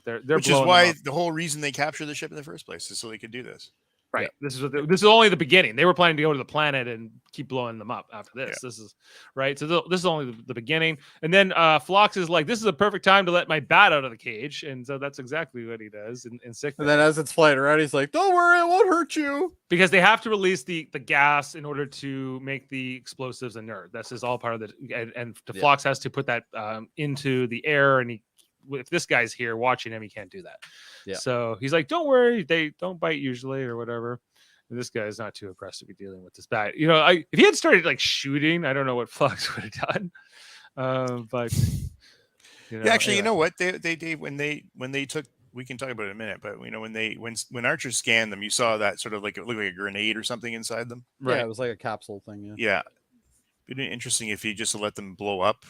they're Which is blowing why them up. the whole reason they captured the ship in the first place is so they could do this. Right. This is only the beginning. They were planning to go to the planet and keep blowing them up after this. Yeah. This is right. So this is only the beginning. And then Phlox is like, this is a perfect time to let my bat out of the cage. And so that's exactly what he does in sick. And then as it's flying around, he's like, "Don't worry, it won't hurt you." Because they have to release the gas in order to make the explosives inert. This is all part of the and Phlox has to put that into the air, and if this guy's here watching him, he can't do that. Yeah. So he's like, "Don't worry, they don't bite usually or whatever." And this guy is not too impressed to be dealing with this bat. If he had started like shooting, I don't know what Phlox would have done. But Actually, anyway. you know what? They when they took. We can talk about it in a minute, but when Archer scanned them, you saw that sort of like it looked like a grenade or something inside them. Right. Yeah, it was like a capsule thing. Yeah. Yeah, it'd be interesting if you just let them blow up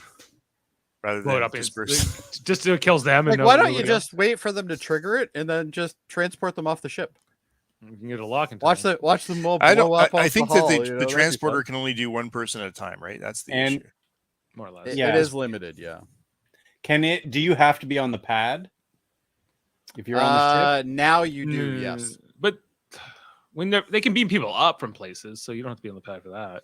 rather Blow it than up disperse. just so it kills them. Like, and why don't you nobody just wait for them to trigger it and then just transport them off the ship? else. You can get a lock and Watch them all blow I don't. up. I off think the that hull, the that'd be transporter fun. can only do one person at a time, right? That's the And- issue. more or less. It Yeah. is limited. Yeah. Do you have to be on the pad if you're on the ship? Now you do. Yes. But when they can beam people up from places, so you don't have to be on the pad for that.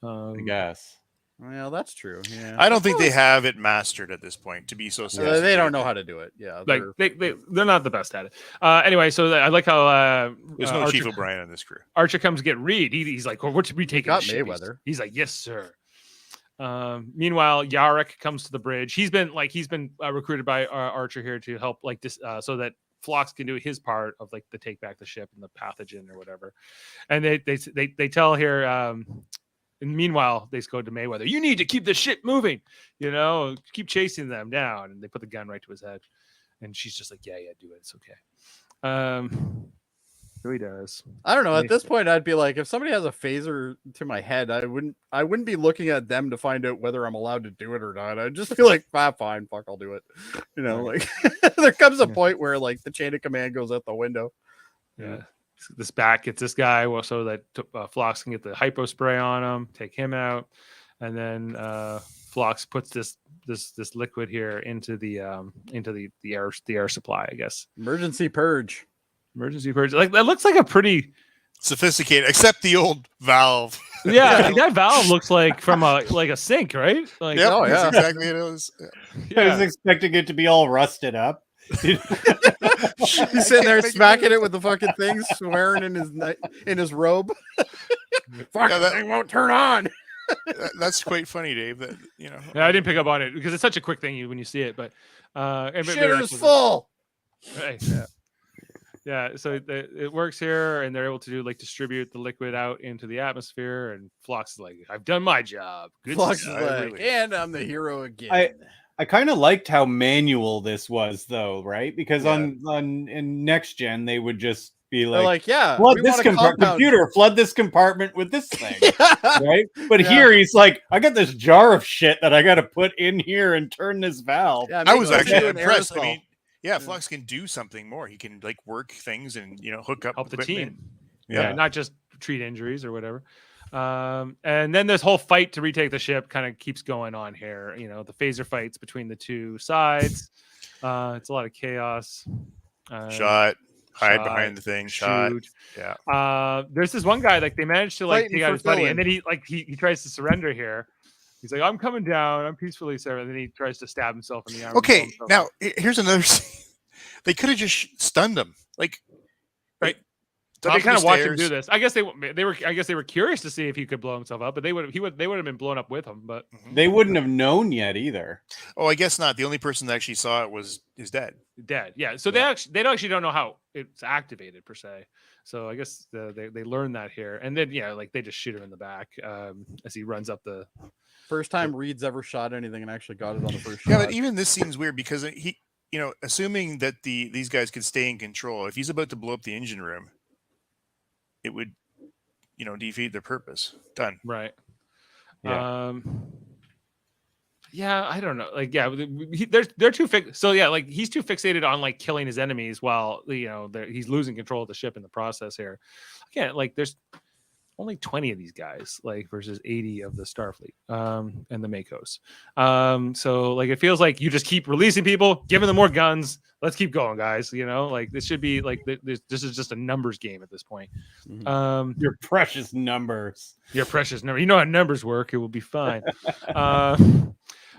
I guess. Well, that's true. Yeah. I don't think they have it mastered at this point to be so. They don't know how to do it. Yeah. Like they're not the best at it. Anyway, so I like how There's no Archer, Chief O'Brien on this crew. Archer comes to get Reed. He's like, well, what should we take? Got Mayweather. He's like, yes, sir. Meanwhile, Yarrick comes to the bridge. He's been recruited by Archer here to help so that Phlox can do his part of like the take back the ship and the pathogen or whatever. And they tell here. And meanwhile, they go to Mayweather. You need to keep the ship moving. Keep chasing them down. And they put the gun right to his head. And she's just like, yeah, do it. It's okay. So he does. I don't know. At this point, I'd be like, if somebody has a phaser to my head, I wouldn't be looking at them to find out whether I'm allowed to do it or not. I'd just feel like, fine, fuck, I'll do it. Like there comes a point where like the chain of command goes out the window. Yeah. This back gets this guy so that Phlox can get the hypo spray on him, take him out, and then Phlox puts this liquid here into the air supply, I guess. Emergency purge. Like that looks like a pretty Sophisticated, except the old valve. yeah. Like that valve looks like from a sink, right? Like Yep, oh, that's yeah. exactly what it was. Yeah. I was expecting it to be all rusted up. He's sitting there smacking it with the fucking thing, swearing in his robe. Fuck, Yeah, that thing won't turn on. That's quite funny, Dave. That Yeah, I didn't pick up on it because it's such a quick thing when you see it, but Shitter's full. Right. Yeah, so it works here, and they're able to distribute the liquid out into the atmosphere. And Phlox is like, "I've done my job." Good Flux is stuff. like, and I'm the hero again. I kind of liked how manual this was, though, right? Because Yeah. in next gen they would just be They're like, yeah, flood we this want a compound. computer, flood this compartment with this thing, Yeah. right? But Yeah. here he's like, I got this jar of shit that I got to put in here and turn this valve. Yeah, I maybe was we'll actually do an impressed. I aerosol. mean, yeah, Flux can do something more. He can like work things and hook up Help the equipment. team. Yeah. Not just treat injuries or whatever. And then this whole fight to retake the ship kind of keeps going on here. The phaser fights between the two sides. It's a lot of chaos. Shot, hide shot, behind the thing, shot. shoot. Yeah. There's this one guy, like they managed to like Fighting take out for his buddy, Phil and then he tries to surrender here. He's like, I'm coming down, I'm peacefully serving, and then he tries to stab himself in the arm. and blow Okay, himself now up. here's another. They could have just stunned him, like Right. top But they kind of watch him stairs. do this. I guess they were curious to see if he could blow himself up, but they would have been blown up with him. But They wouldn't have known yet either. Oh, I guess not. The only person that actually saw it was his dad. dead, yeah. So they actually don't know how it's activated per se. So I guess they learned that here, and then like they just shoot him in the back as he runs up the. First time Reed's ever shot anything and actually got it on the first Yeah, shot. but even this seems weird because he, assuming that these guys could stay in control, if he's about to blow up the engine room, it would, defeat their purpose. Done. Right. Yeah. Yeah, I don't know. Like, yeah, they're too so yeah, like he's too fixated on like killing his enemies while he's losing control of the ship in the process here. Again, like there's only 20 of these guys, like versus 80 of the Starfleet and the Makos. So like it feels like you just keep releasing people, giving them more guns. Let's keep going, guys. Like this should be like this is just a numbers game at this point. Mhm. Your precious numbers. Your precious number. You know how numbers work. It will be fine.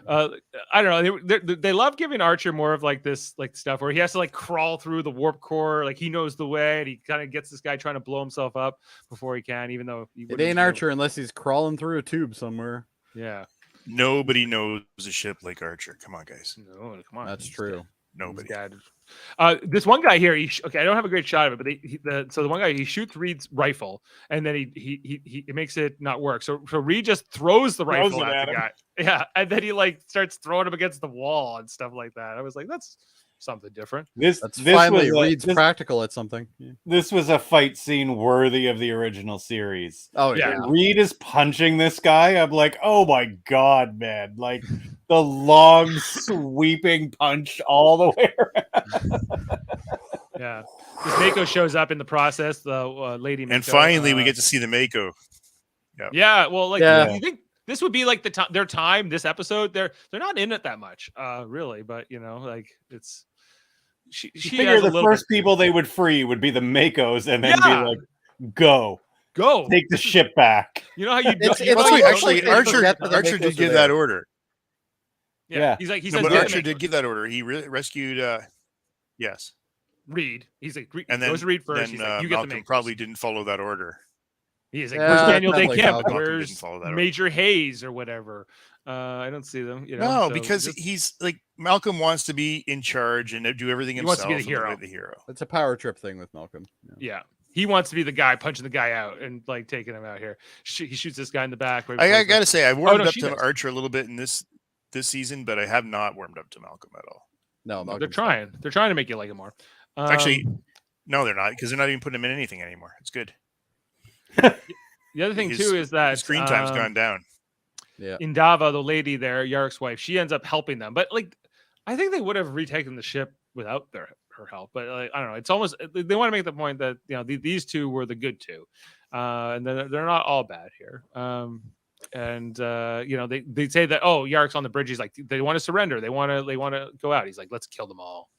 I don't know. They love giving Archer more of like this like stuff where he has to like crawl through the warp core. Like he knows the way, and he kind of gets this guy trying to blow himself up before he can, even though It ain't Archer unless he's crawling through a tube somewhere. Yeah. Nobody knows a ship like Archer. Come on, guys. No, come on. That's true. Nobody. This one guy here, I don't have a great shot of it, but so the one guy, he shoots Reed's rifle, and then he makes it not work. So Reed just throws the rifle at the guy. Yeah, and then he like starts throwing him against the wall and stuff like that. I was like, that's something different. This Finally, was Reed's practical at something. Yeah. This was a fight scene worthy of the original series. Oh Yeah. yeah. Reed is punching this guy. I'm like, oh my god, man! Like the long sweeping punch all the way around. Yeah, this Mako shows up in the process. The lady, And Mako, finally, we get to see the Mako. Yeah, well, like Yeah. you think this would be like their time. This episode, they're not in it that much, really. But like it's she Figure has a the little first bit- people they would free would be the Makos, and then Yeah. be like, go take the ship back. You know how you do. It's- you know it's how like- you Actually, don't- like- Archer forget that the Archer Makos did are give there. that order. Yeah, he's like he No, says. but "Get the Archer Mako." did give that order. He rescued. Yes, Reed. He's like and then goes to Reed first. then He's like, you get the Malcolm Makos. probably didn't follow that order. He's like, Yeah, where's Daniel Day definitely Kemp? Malcolm didn't Where's follow that order. Major Hayes or whatever? I don't see them. No, so because just- he's like Malcolm wants to be in charge and do everything He himself. wants to be the and hero. look like the hero. It's a power trip thing with Malcolm. Yeah. yeah, he wants to be the guy punching the guy out and like taking him out here. He shoots this guy in the back. Right before I he's gotta like- say, I warmed no, up she to does. Archer a little bit in this season, but I have not warmed up to Malcolm at all. No, they're Malcolm's trying. They're trying to make you like him more. Actually, no, they're not, because they're not even putting him in anything anymore. It's good. the other thing his- too is that His screen time's gone down. Yeah. Indava, the lady there, Yarek's wife, she ends up helping them. But like, I think they would have retaken the ship without her help. But like, I don't know. It's almost they want to make the point that these two were the good two, and they're not all bad here. They say that Yarek's on the bridge. He's like they want to surrender. They want to go out. He's like, let's kill them all.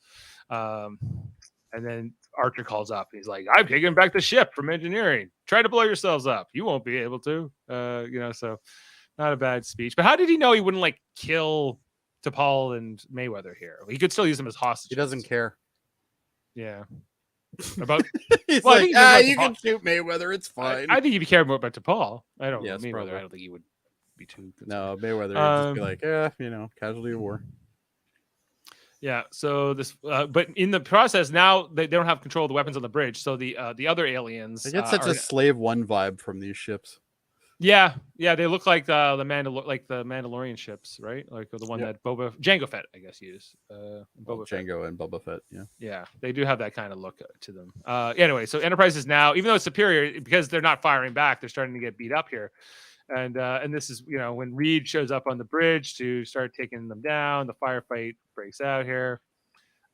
And then Archer calls up. He's like, I'm taking back the ship from engineering. Try to blow yourselves up. You won't be able to. So not a bad speech. But how did he know he wouldn't like kill T'Pol and Mayweather here? He could still use them as hostages. He doesn't care. Yeah. About He's Well, I like, think he's about you to can shoot Mayweather. It's fine. I think he'd be caring more about T'Pol. I don't know. Yes, Mayweather, probably. I don't think he would be too concerned. No, Mayweather would just be like, casualty of war. Yeah. So this, but in the process now they don't have control of the weapons on the bridge. So the other aliens. I get such a Slave One vibe from these ships. Yeah, they look like the Mandalorian ships, right? Like the one that Jango Fett, I guess, used. Django and Boba Fett. Yeah. Yeah, they do have that kind of look to them. Anyway, so Enterprise is now, even though it's superior, because they're not firing back, they're starting to get beat up here. And this is, when Reed shows up on the bridge to start taking them down, the firefight breaks out here.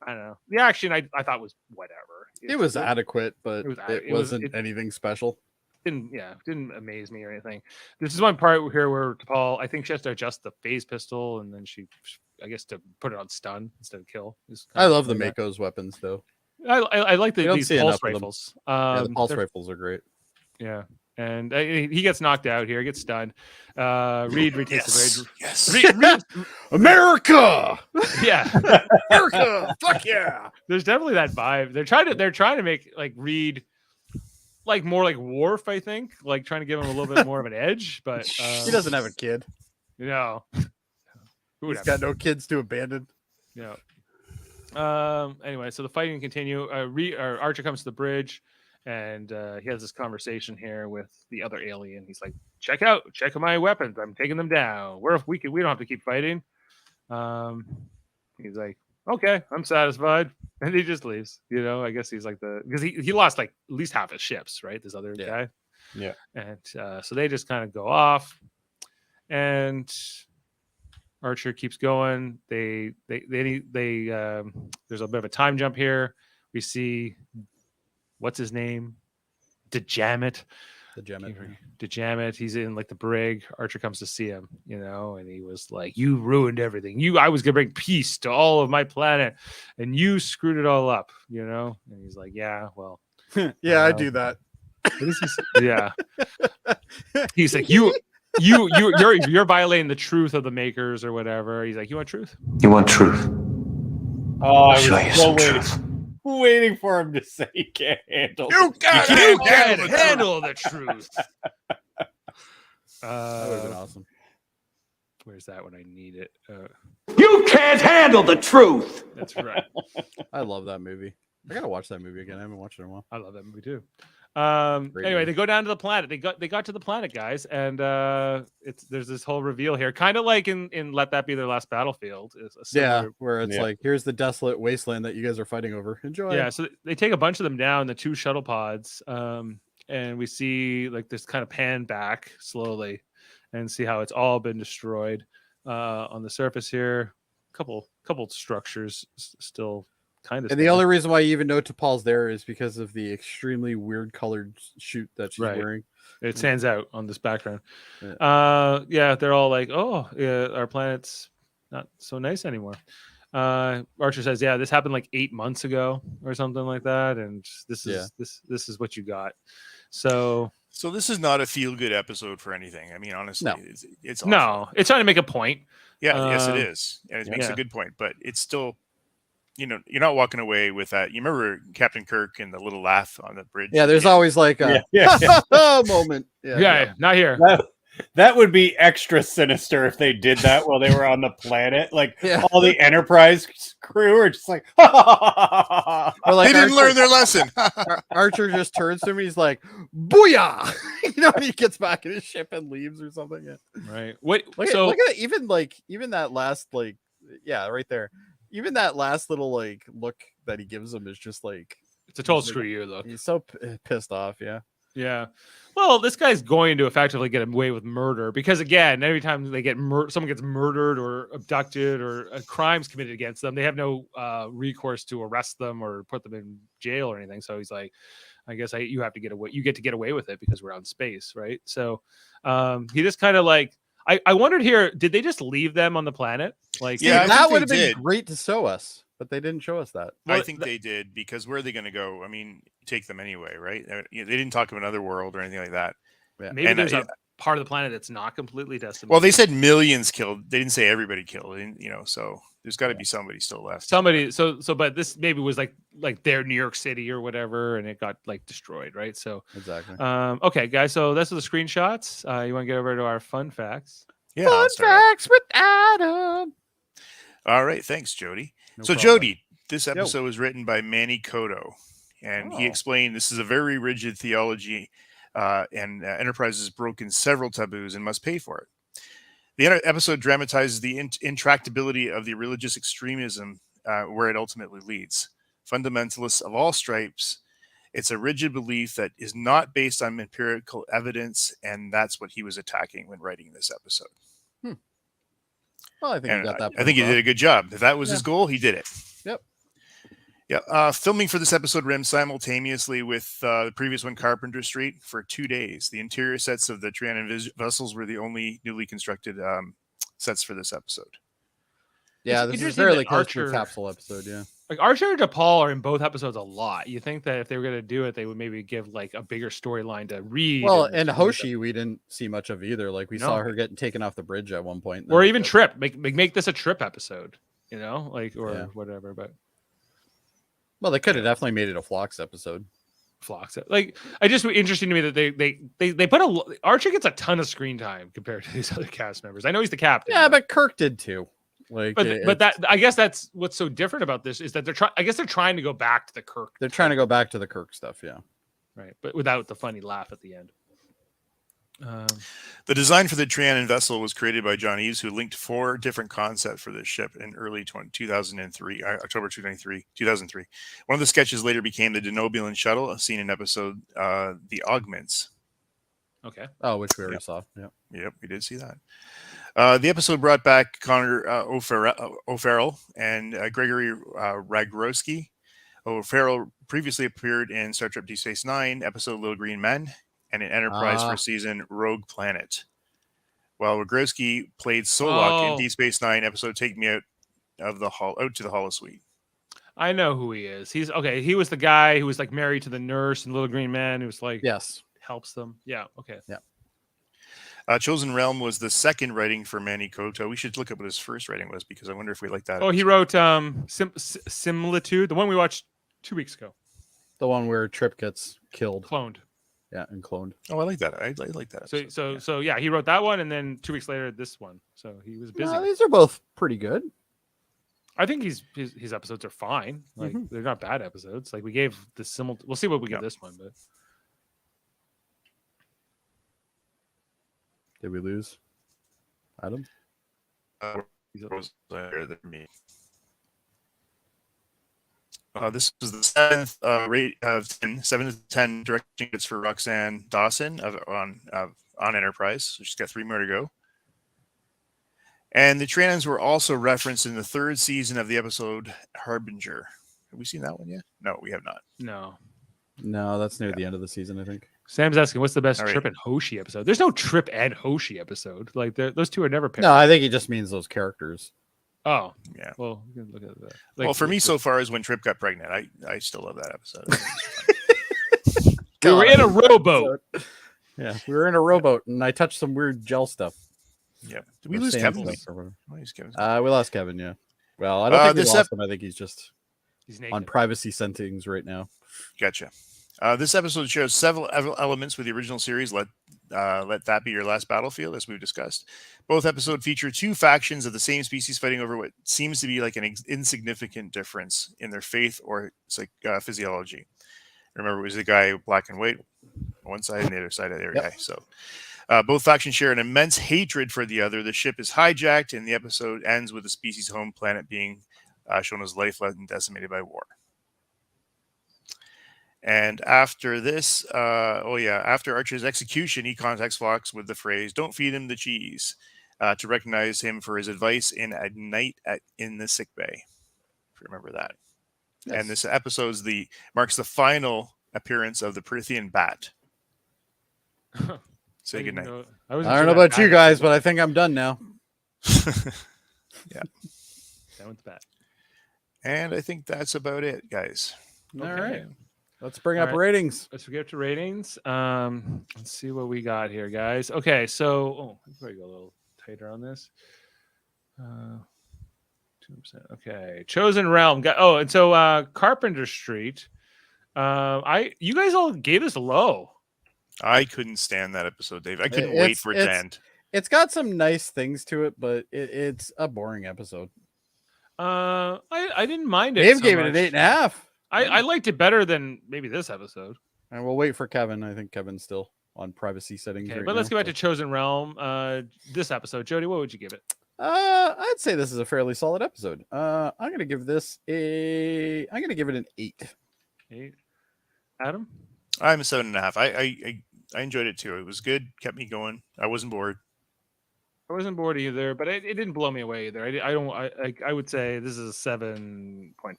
I don't know. The action I thought was whatever. It was adequate, but it wasn't it- anything special. didn't amaze me or anything. This is one part here where T'Pol, I think she has to adjust the phase pistol, and then I guess to put it on stun instead of kill. I love the Mako's weapons though. I like You don't these see pulse enough of them. rifles. Yeah, the pulse they're- rifles are great. Yeah, and he gets knocked out here. He gets stunned. Reed retakes the bridge. Yes. Reed, America, yeah, America, fuck yeah. there's definitely that vibe. They're trying to make like Reed like more like Worf, I think, like trying to give him a little bit more of an edge. But He doesn't have a kid. you know, who would He's have? got no kids to abandon. Yeah. Anyway, so the fighting continue. Archer comes to the bridge, and he has this conversation here with the other alien. He's like, check my weapons. I'm taking them down. We don't have to keep fighting. He's like, okay, I'm satisfied, and he just leaves. You know, I guess he's like because he lost like at least half his ships, right? This other guy. Yeah. And so they just kind of go off, and Archer keeps going. There's a bit of a time jump here. We see what's his name, Djamit. Djamit. He's in like the brig. Archer comes to see him, you know, and he was like, "You ruined everything. I was gonna bring peace to all of my planet, and you screwed it all up," you know. And he's like, "Yeah, well, Yeah, I do that. what is he? Yeah." He's like, you're violating the truth of the makers or whatever. He's like, "You want truth?" You want truth? Oh, I Show you was so some waiting for him to say he can't handle. You can't You handle can't the truth. handle the truth. That would have been awesome. Where's that when I need it? You can't handle the truth. That's right. I love that movie. I gotta watch that movie again. I haven't watched it in a while. I love that movie too. Great Anyway, movie. they go down to the planet. They got to the planet, guys, and there's this whole reveal here, kind of like in Let That Be Their Last Battlefield. It's a Yeah, similar- where it's Yeah. like, here's the desolate wasteland that you guys are fighting over. Enjoy. yeah. So they take a bunch of them down, the two shuttle pods, and we see like this kind of pan back slowly, and see how it's all been destroyed on the surface here. Couple structures still kind of. And the only reason why you even know T'Pol's there is because of the extremely weird colored suit that she's Right. wearing. It stands out on this background. Yeah. Yeah, they're all like, "Oh, yeah, our planet's not so nice anymore." Archer says, "Yeah, this happened like 8 months ago or something like that, and this is this is what you got." So this is not a feel good episode for anything. I mean, honestly, No. it's awful. no, it's trying to make a point. Yeah, yes, it Um, is, and it makes yeah. a good point. But it's still, you know, you're not walking away with that. You remember Captain Kirk and the little laugh on the bridge? Yeah, there's Yeah. always like a Yeah. moment. Yeah, not here. That would be extra sinister if they did that while they were on the planet. Like Yeah. all the Enterprise crew are just like, Or like They didn't Archer, learn their lesson. Archer just turns to me. He's like, "Booyah!" You know, and he gets back in his ship and leaves or something. Yeah. Right. What? Look So at it. Even that last yeah, right there. Even that last little look that he gives him is just like it's a total screw you look. he's so pissed off. Yeah. Yeah. Well, this guy's going to effectively get away with murder because, again, every time they get someone gets murdered or abducted or a crime's committed against them, they have no recourse to arrest them or put them in jail or anything. So he's like, I guess you have to get away. You get to get away with it because we're on space, right? So he just kind of like, I wondered here, did they just leave them on the planet? Like, Yeah, I think that they would have been did. great to show us, but they didn't show us that. I think they did because where are they going to go? I mean, take them anyway, right? They didn't talk of another world or anything like that. maybe And, there's a part of the planet that's not completely decimated. Well, they said millions killed. They didn't say everybody killed. You know, so there's got to be somebody still left. somebody. So, but this maybe was like their New York City or whatever, and it got like destroyed, right? So, Exactly. okay, guys. So that's the screenshots. You want to get over to our fun facts? Yeah. I'll start off. Facts with Adam. All right. Thanks, Jody. No So, problem. Jody, this episode was written by Manny Cotto, and he Oh. explained this is a very rigid theology, and Enterprise has broken several taboos and must pay for it. The episode dramatizes the intractability of the religious extremism where it ultimately leads. Fundamentalists of all stripes, it's a rigid belief that is not based on empirical evidence, and that's what he was attacking when writing this episode. Well, I think And you got that. I think he did a good job. If that was his goal, he did it. Yep. Yeah. Filming for this episode ran simultaneously with the previous one, Carpenter Street, for 2 days. The interior sets of the Trianon vessels were the only newly constructed sets for this episode. Yeah, It's this is interesting fairly that close to a Archer- capsule episode. Yeah. Like Archer and DePaul are in both episodes a lot. You think that if they were going to do it, they would maybe give like a bigger storyline to read. Well, and Hoshi, we didn't see much of either. Like we No. saw her getting taken off the bridge at one point. Or even Trip. Make this a Trip episode, you know, like or Yeah. whatever. But well, they could have definitely made it a Phlox episode. Phlox. Like I just interesting to me that they put Archer gets a ton of screen time compared to these other cast members. I know he's the captain. Yeah, but Kirk did too. Like, but that I guess that's what's so different about this is that they're trying. I guess they're trying to go back to the Kirk. They're trying to go back to the Kirk stuff. Yeah, right. But without the funny laugh at the end. The design for the Trianon vessel was created by John Eves, who linked 4 different concepts for this ship in early 2003, October 2003. One of the sketches later became the Denobulan shuttle, seen in episode The Augments. Okay. Oh, which we already saw. Yeah. Yep, we did see that. The episode brought back Connor O'Farrell and Gregory Ragrowski. O'Farrell previously appeared in Star Trek Deep Space Nine episode Little Green Men and in Enterprise first season Rogue Planet. While Ragrowski played Solok in Deep Space Nine episode Take Me Out to the Holosuite. I know who he is. He's okay. He was the guy who was like married to the nurse in Little Green Man who was like helps them. Yeah. Okay. Yeah. Chosen Realm was the second writing for Manny Koto. We should look up what his first writing was because I wonder if we like that. Oh, he wrote Similitude, the one we watched 2 weeks ago. The one where Trip gets killed. Cloned. Yeah, and cloned. Oh, I like that. I like that. So yeah, he wrote that one and then 2 weeks later this one. So he was busy. No, these are both pretty good. I think his episodes are fine. Like they're not bad episodes. Like we gave the we'll see what we give this one, but did we lose Adam? This was the 7th rate of 10, 7 to 10 directing hits for Roxanne Dawson on Enterprise. So she's got 3 more to go. And the Trianons were also referenced in the 3rd season of the episode Harbinger. Have we seen that one yet? No, we have not. No, that's near the end of the season, I think. Sam's asking, what's the best Trip and Hoshi episode? There's no Trip and Hoshi episode. Like those two are never paired. No, I think he just means those characters. Oh, yeah. Well, we can look at that. Well, for me, so far is when Trip got pregnant. I still love that episode. We were in a rowboat. Yeah, we were in a rowboat, and I touched some weird gel stuff. Yeah. Did we lose Kevin? We lost Kevin, yeah. Well, I don't think we lost him. I think he's on privacy settings right now. Gotcha. This episode shows several elements with the original series. Let that be your last battlefield, as we've discussed. Both episodes feature 2 factions of the same species fighting over what seems to be like an insignificant difference in their faith or physiology. Remember, it was the guy black and white on one side and the other side of the other guy. So both factions share an immense hatred for the other. The ship is hijacked, and the episode ends with the species' home planet being shown as lifeless and decimated by war. And after this, after Archer's execution, he contacts Phlox with the phrase, "Don't feed him the cheese," to recognize him for his advice in At Night in the Sickbay. If you remember that. Yes. And this episode marks the final appearance of the Prithian bat. Say goodnight. I don't know about you guys, but I think I'm done now. Yeah. Down with the bat. And I think that's about it, guys. All right. Let's bring up ratings. Let's get to ratings. Let's see what we got here, guys. Okay, so let's probably go a little tighter on this. 2%. Okay, Chosen Realm. And so Carpenter Street. You guys all gave this low. I couldn't stand that episode, Dave. I couldn't wait for it to end. It's got some nice things to it, but it's a boring episode. I didn't mind it. Dave gave it an 8.5. I liked it better than maybe this episode. And we'll wait for Kevin. I think Kevin's still on privacy settings. Okay, but let's get back to Chosen Realm. This episode, Jody, what would you give it? I'd say this is a fairly solid episode. I'm gonna give it an 8. 8. Adam? I'm a 7.5. I enjoyed it too. It was good. Kept me going. I wasn't bored. I wasn't bored either, but it didn't blow me away either. I would say this is a 7.4.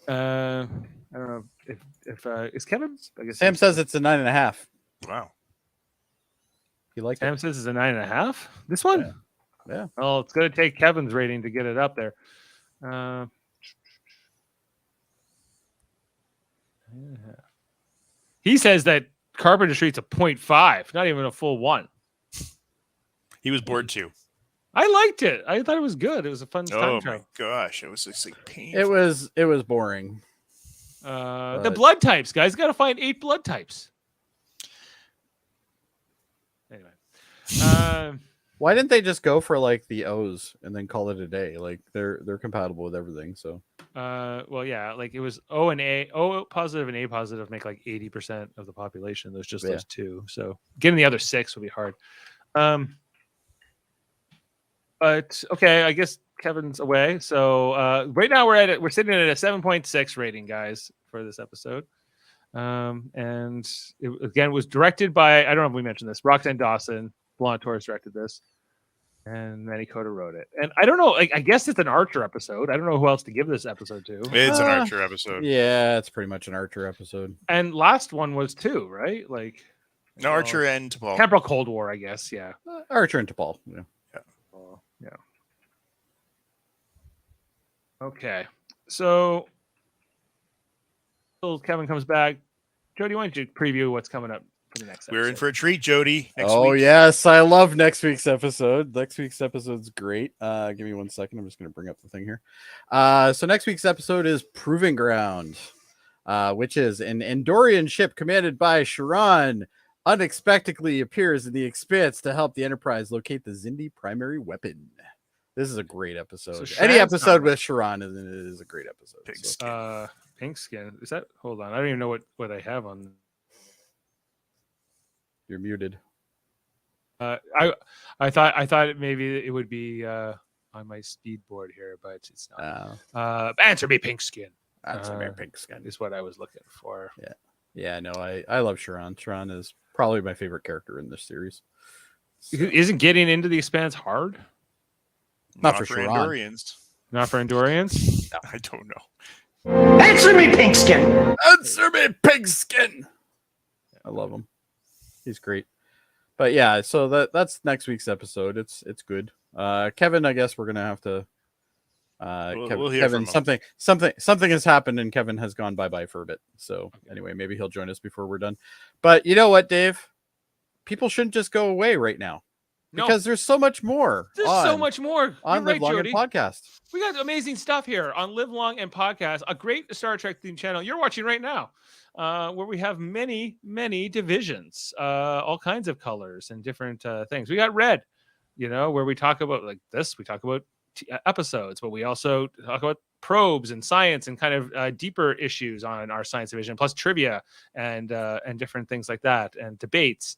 I don't know if is Kevin. I guess Sam says it's a 9.5. Wow. You like Sam says it's a 9.5. This one. Yeah. Well, it's going to take Kevin's rating to get it up there. He says that Carpenter Street's a 0.5, not even a full 1. He was bored too. I liked it. I thought it was good. It was a fun time Oh my travel. gosh, it was just like painful. It was boring. The blood types, guys. Got to find 8 blood types. Anyway. Why didn't they just go for like the O's and then call it a day? Like they're compatible with everything. So Well, yeah, like it was O and A, O positive and A positive make like 80% of the population. There's just those 2. So getting the other 6 would be hard. But okay, I guess Kevin's away. So right now we're sitting at a 7.6 rating, guys, for this episode. And it again was directed by, I don't know if we mentioned this, Roxanne Dawson. Blonde Torres directed this, and Manny Coda wrote it. And I don't know, like I guess it's an Archer episode. I don't know who else to give this episode to. It's an Archer episode. Yeah, it's pretty much an Archer episode. And last one was too, right? Like No, Archer and T'Pol. Temporal Cold War, I guess. Yeah, Archer and T'Pol. Yeah. Yeah. Okay, so until Kevin comes back, Jody, why don't you preview what's coming up for the next episode? We're in for a treat, Jody. Next Oh week. yes, I love next week's episode. Next week's episode's great. Give me 1 second. I'm just going to bring up the thing here. So next week's episode is Proving Ground, which is an Andorian ship commanded by Sharon unexpectedly appears in the Expanse to help the Enterprise locate the Xindi primary weapon. This is a great episode. So Any Sharon's episode not- with Sharon is a great episode. Pig So- skin. Pink Skin. Is that? Hold on, I don't even know what I have on. You're muted. I thought maybe it would be on my speed board here, but it's not. Answer me, Pink Skin. That's a very pink skin. Is what I was looking for. Yeah, no, I love Sharon. Sharon is probably my favorite character in this series. Isn't getting into the Expanse hard? Not for Sharon. Andorians. Not for Andorians. I don't know. Answer me, Pinkskin! Answer me, pigskin. I love him. He's great. But yeah, so that's next week's episode. It's good. Kevin, I guess we're gonna have to. We'll hear Kevin, from him. something has happened, and Kevin has gone bye for a bit. So anyway, maybe he'll join us before we're done. But you know what, Dave? People shouldn't just go away right now because there's so much more. There's so much more. on You're right, Live Long and Jody. Podcast. We got amazing stuff here on Live Long and Podcast, a great Star Trek themed channel you're watching right now, where we have many, many divisions, all kinds of colors and different things. We got red, where we talk about like this. We talk about episodes, but we also talk about probes and science and kind of deeper issues on our science division, plus trivia and different things like that, and debates.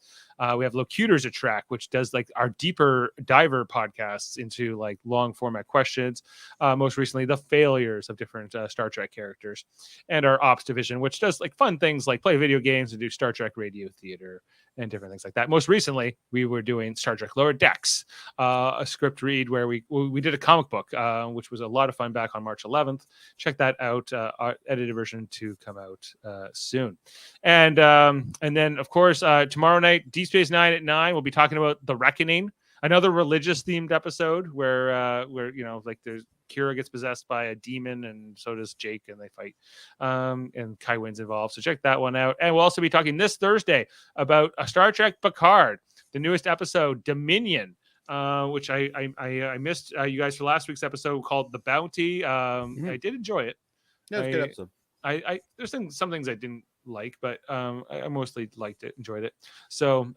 We have Locutors of Track, which does like our deeper diver podcasts into like long format questions. Most recently, the failures of different Star Trek characters, and our Ops division, which does like fun things like play video games and do Star Trek radio theater and different things like that. Most recently, we were doing Star Trek Lower Decks, a script read where we did a comic book, which was a lot of fun back on March 11th. Check that out. Our edited version to come out soon. And then, of course, tomorrow night, Deep Space Nine at 9, we'll be talking about The Reckoning, another religious themed episode where like there's Kira gets possessed by a demon, and so does Jake, and they fight. And Kai Wynn's involved. So check that one out. And we'll also be talking this Thursday about a Star Trek Picard, the newest episode, Dominion, which I missed you guys for last week's episode called The Bounty. I did enjoy it. Yeah, it's a good episode. There's some things I didn't like, but I mostly liked it, enjoyed it. So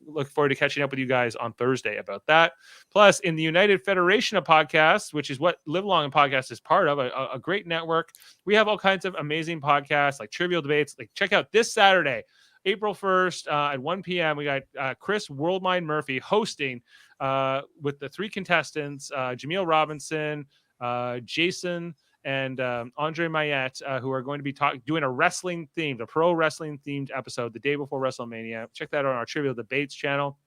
look forward to catching up with you guys on Thursday about that. Plus, in the United Federation of Podcasts, which is what Live Long and Podcast is part of, a great network, we have all kinds of amazing podcasts like Trivial Debates. Like check out this Saturday, April 1st at 1 p.m. We got Chris Worldmind Murphy hosting with the 3 contestants, Jaemeel Robinson, Jason, and Andre Mayette, who are going to be doing a pro wrestling themed episode the day before WrestleMania. Check that out on our Trivial Debates channel.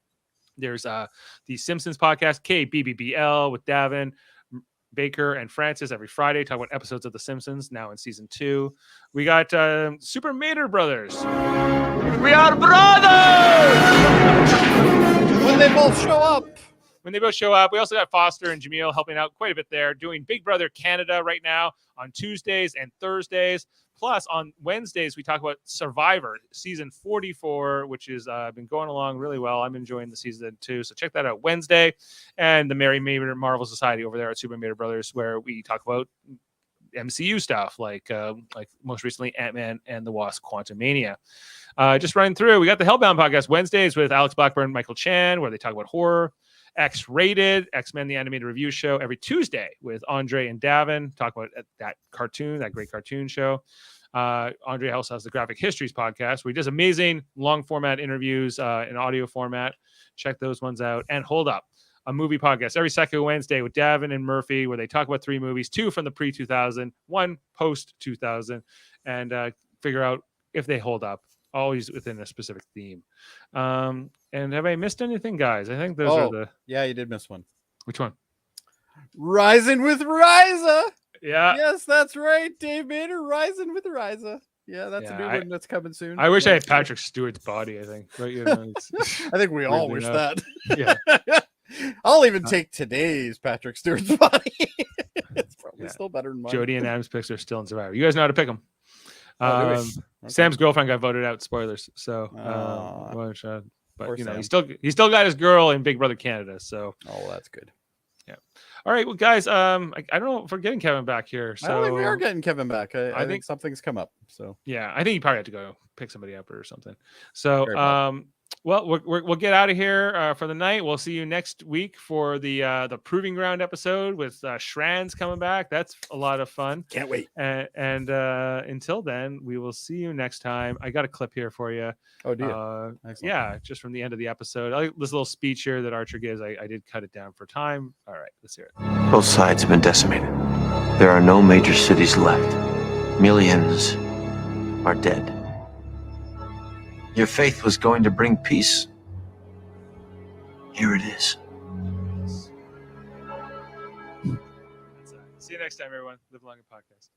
There's the Simpsons podcast, KBBBL, with Davan, Baker, and Francis every Friday, talk about episodes of The Simpsons, now in season 2. We got Super Mater Brothers. We are brothers! When they both show up. We also got Foster and Jaemeel helping out quite a bit there, doing Big Brother Canada right now on Tuesdays and Thursdays. Plus, on Wednesdays, we talk about Survivor season 44, which is been going along really well. I'm enjoying the season too. So check that out Wednesday. And the Mary Mater Marvel Society over there at Super Mater Brothers, where we talk about MCU stuff like most recently Ant-Man and the Wasp: Quantumania. Just running through, we got the Hellbound podcast Wednesdays with Alex Blackburn, Michael Chan, where they talk about horror. X-Rated, X-Men the Animated Review Show every Tuesday with Andre and Davan. Talk about that great cartoon show. Andre also has the Graphic Histories podcast, where he does amazing long format interviews in audio format. Check those ones out. And Hold Up, a movie podcast every second Wednesday with Davan and Murphy, where they talk about 3 movies, 2 from the pre-2000, 1 post-2000, and figure out if they hold up, always within a specific theme. And have I missed anything, guys? I think those are the... Yeah, you did miss one. Which one? Rising with Riza. Yeah. Yes, that's right. Dave Mater, Rising with Riza. Yeah, that's a new one that's coming soon. I wish I had Patrick Stewart's body, I think. But, you know, I think we all wish that. Yeah. I'll even take today's Patrick Stewart's body. It's probably still better than mine. Jody and Adam's picks are still in Survivor. You guys know how to pick them. Okay. Sam's girlfriend got voted out. Spoilers. So, but you know, Sam. he still got his girl in Big Brother Canada. So, well, that's good. Yeah. All right, well, guys. I don't know if we're getting Kevin back here. So I don't think we are getting Kevin back. I think something's come up. So yeah, I think he probably had to go pick somebody up or something. So, well, we'll get out of here for the night. We'll see you next week for the Proving Ground episode with Shran's coming back. That's a lot of fun. Can't wait. And until then, we will see you next time. I got a clip here for you. Oh, do you? Yeah, just from the end of the episode. This little speech here that Archer gives, I did cut it down for time. All right, let's hear it. Both sides have been decimated. There are no major cities left. Millions are dead. Your faith was going to bring peace. Here it is. See you next time, everyone. Live long and podcast.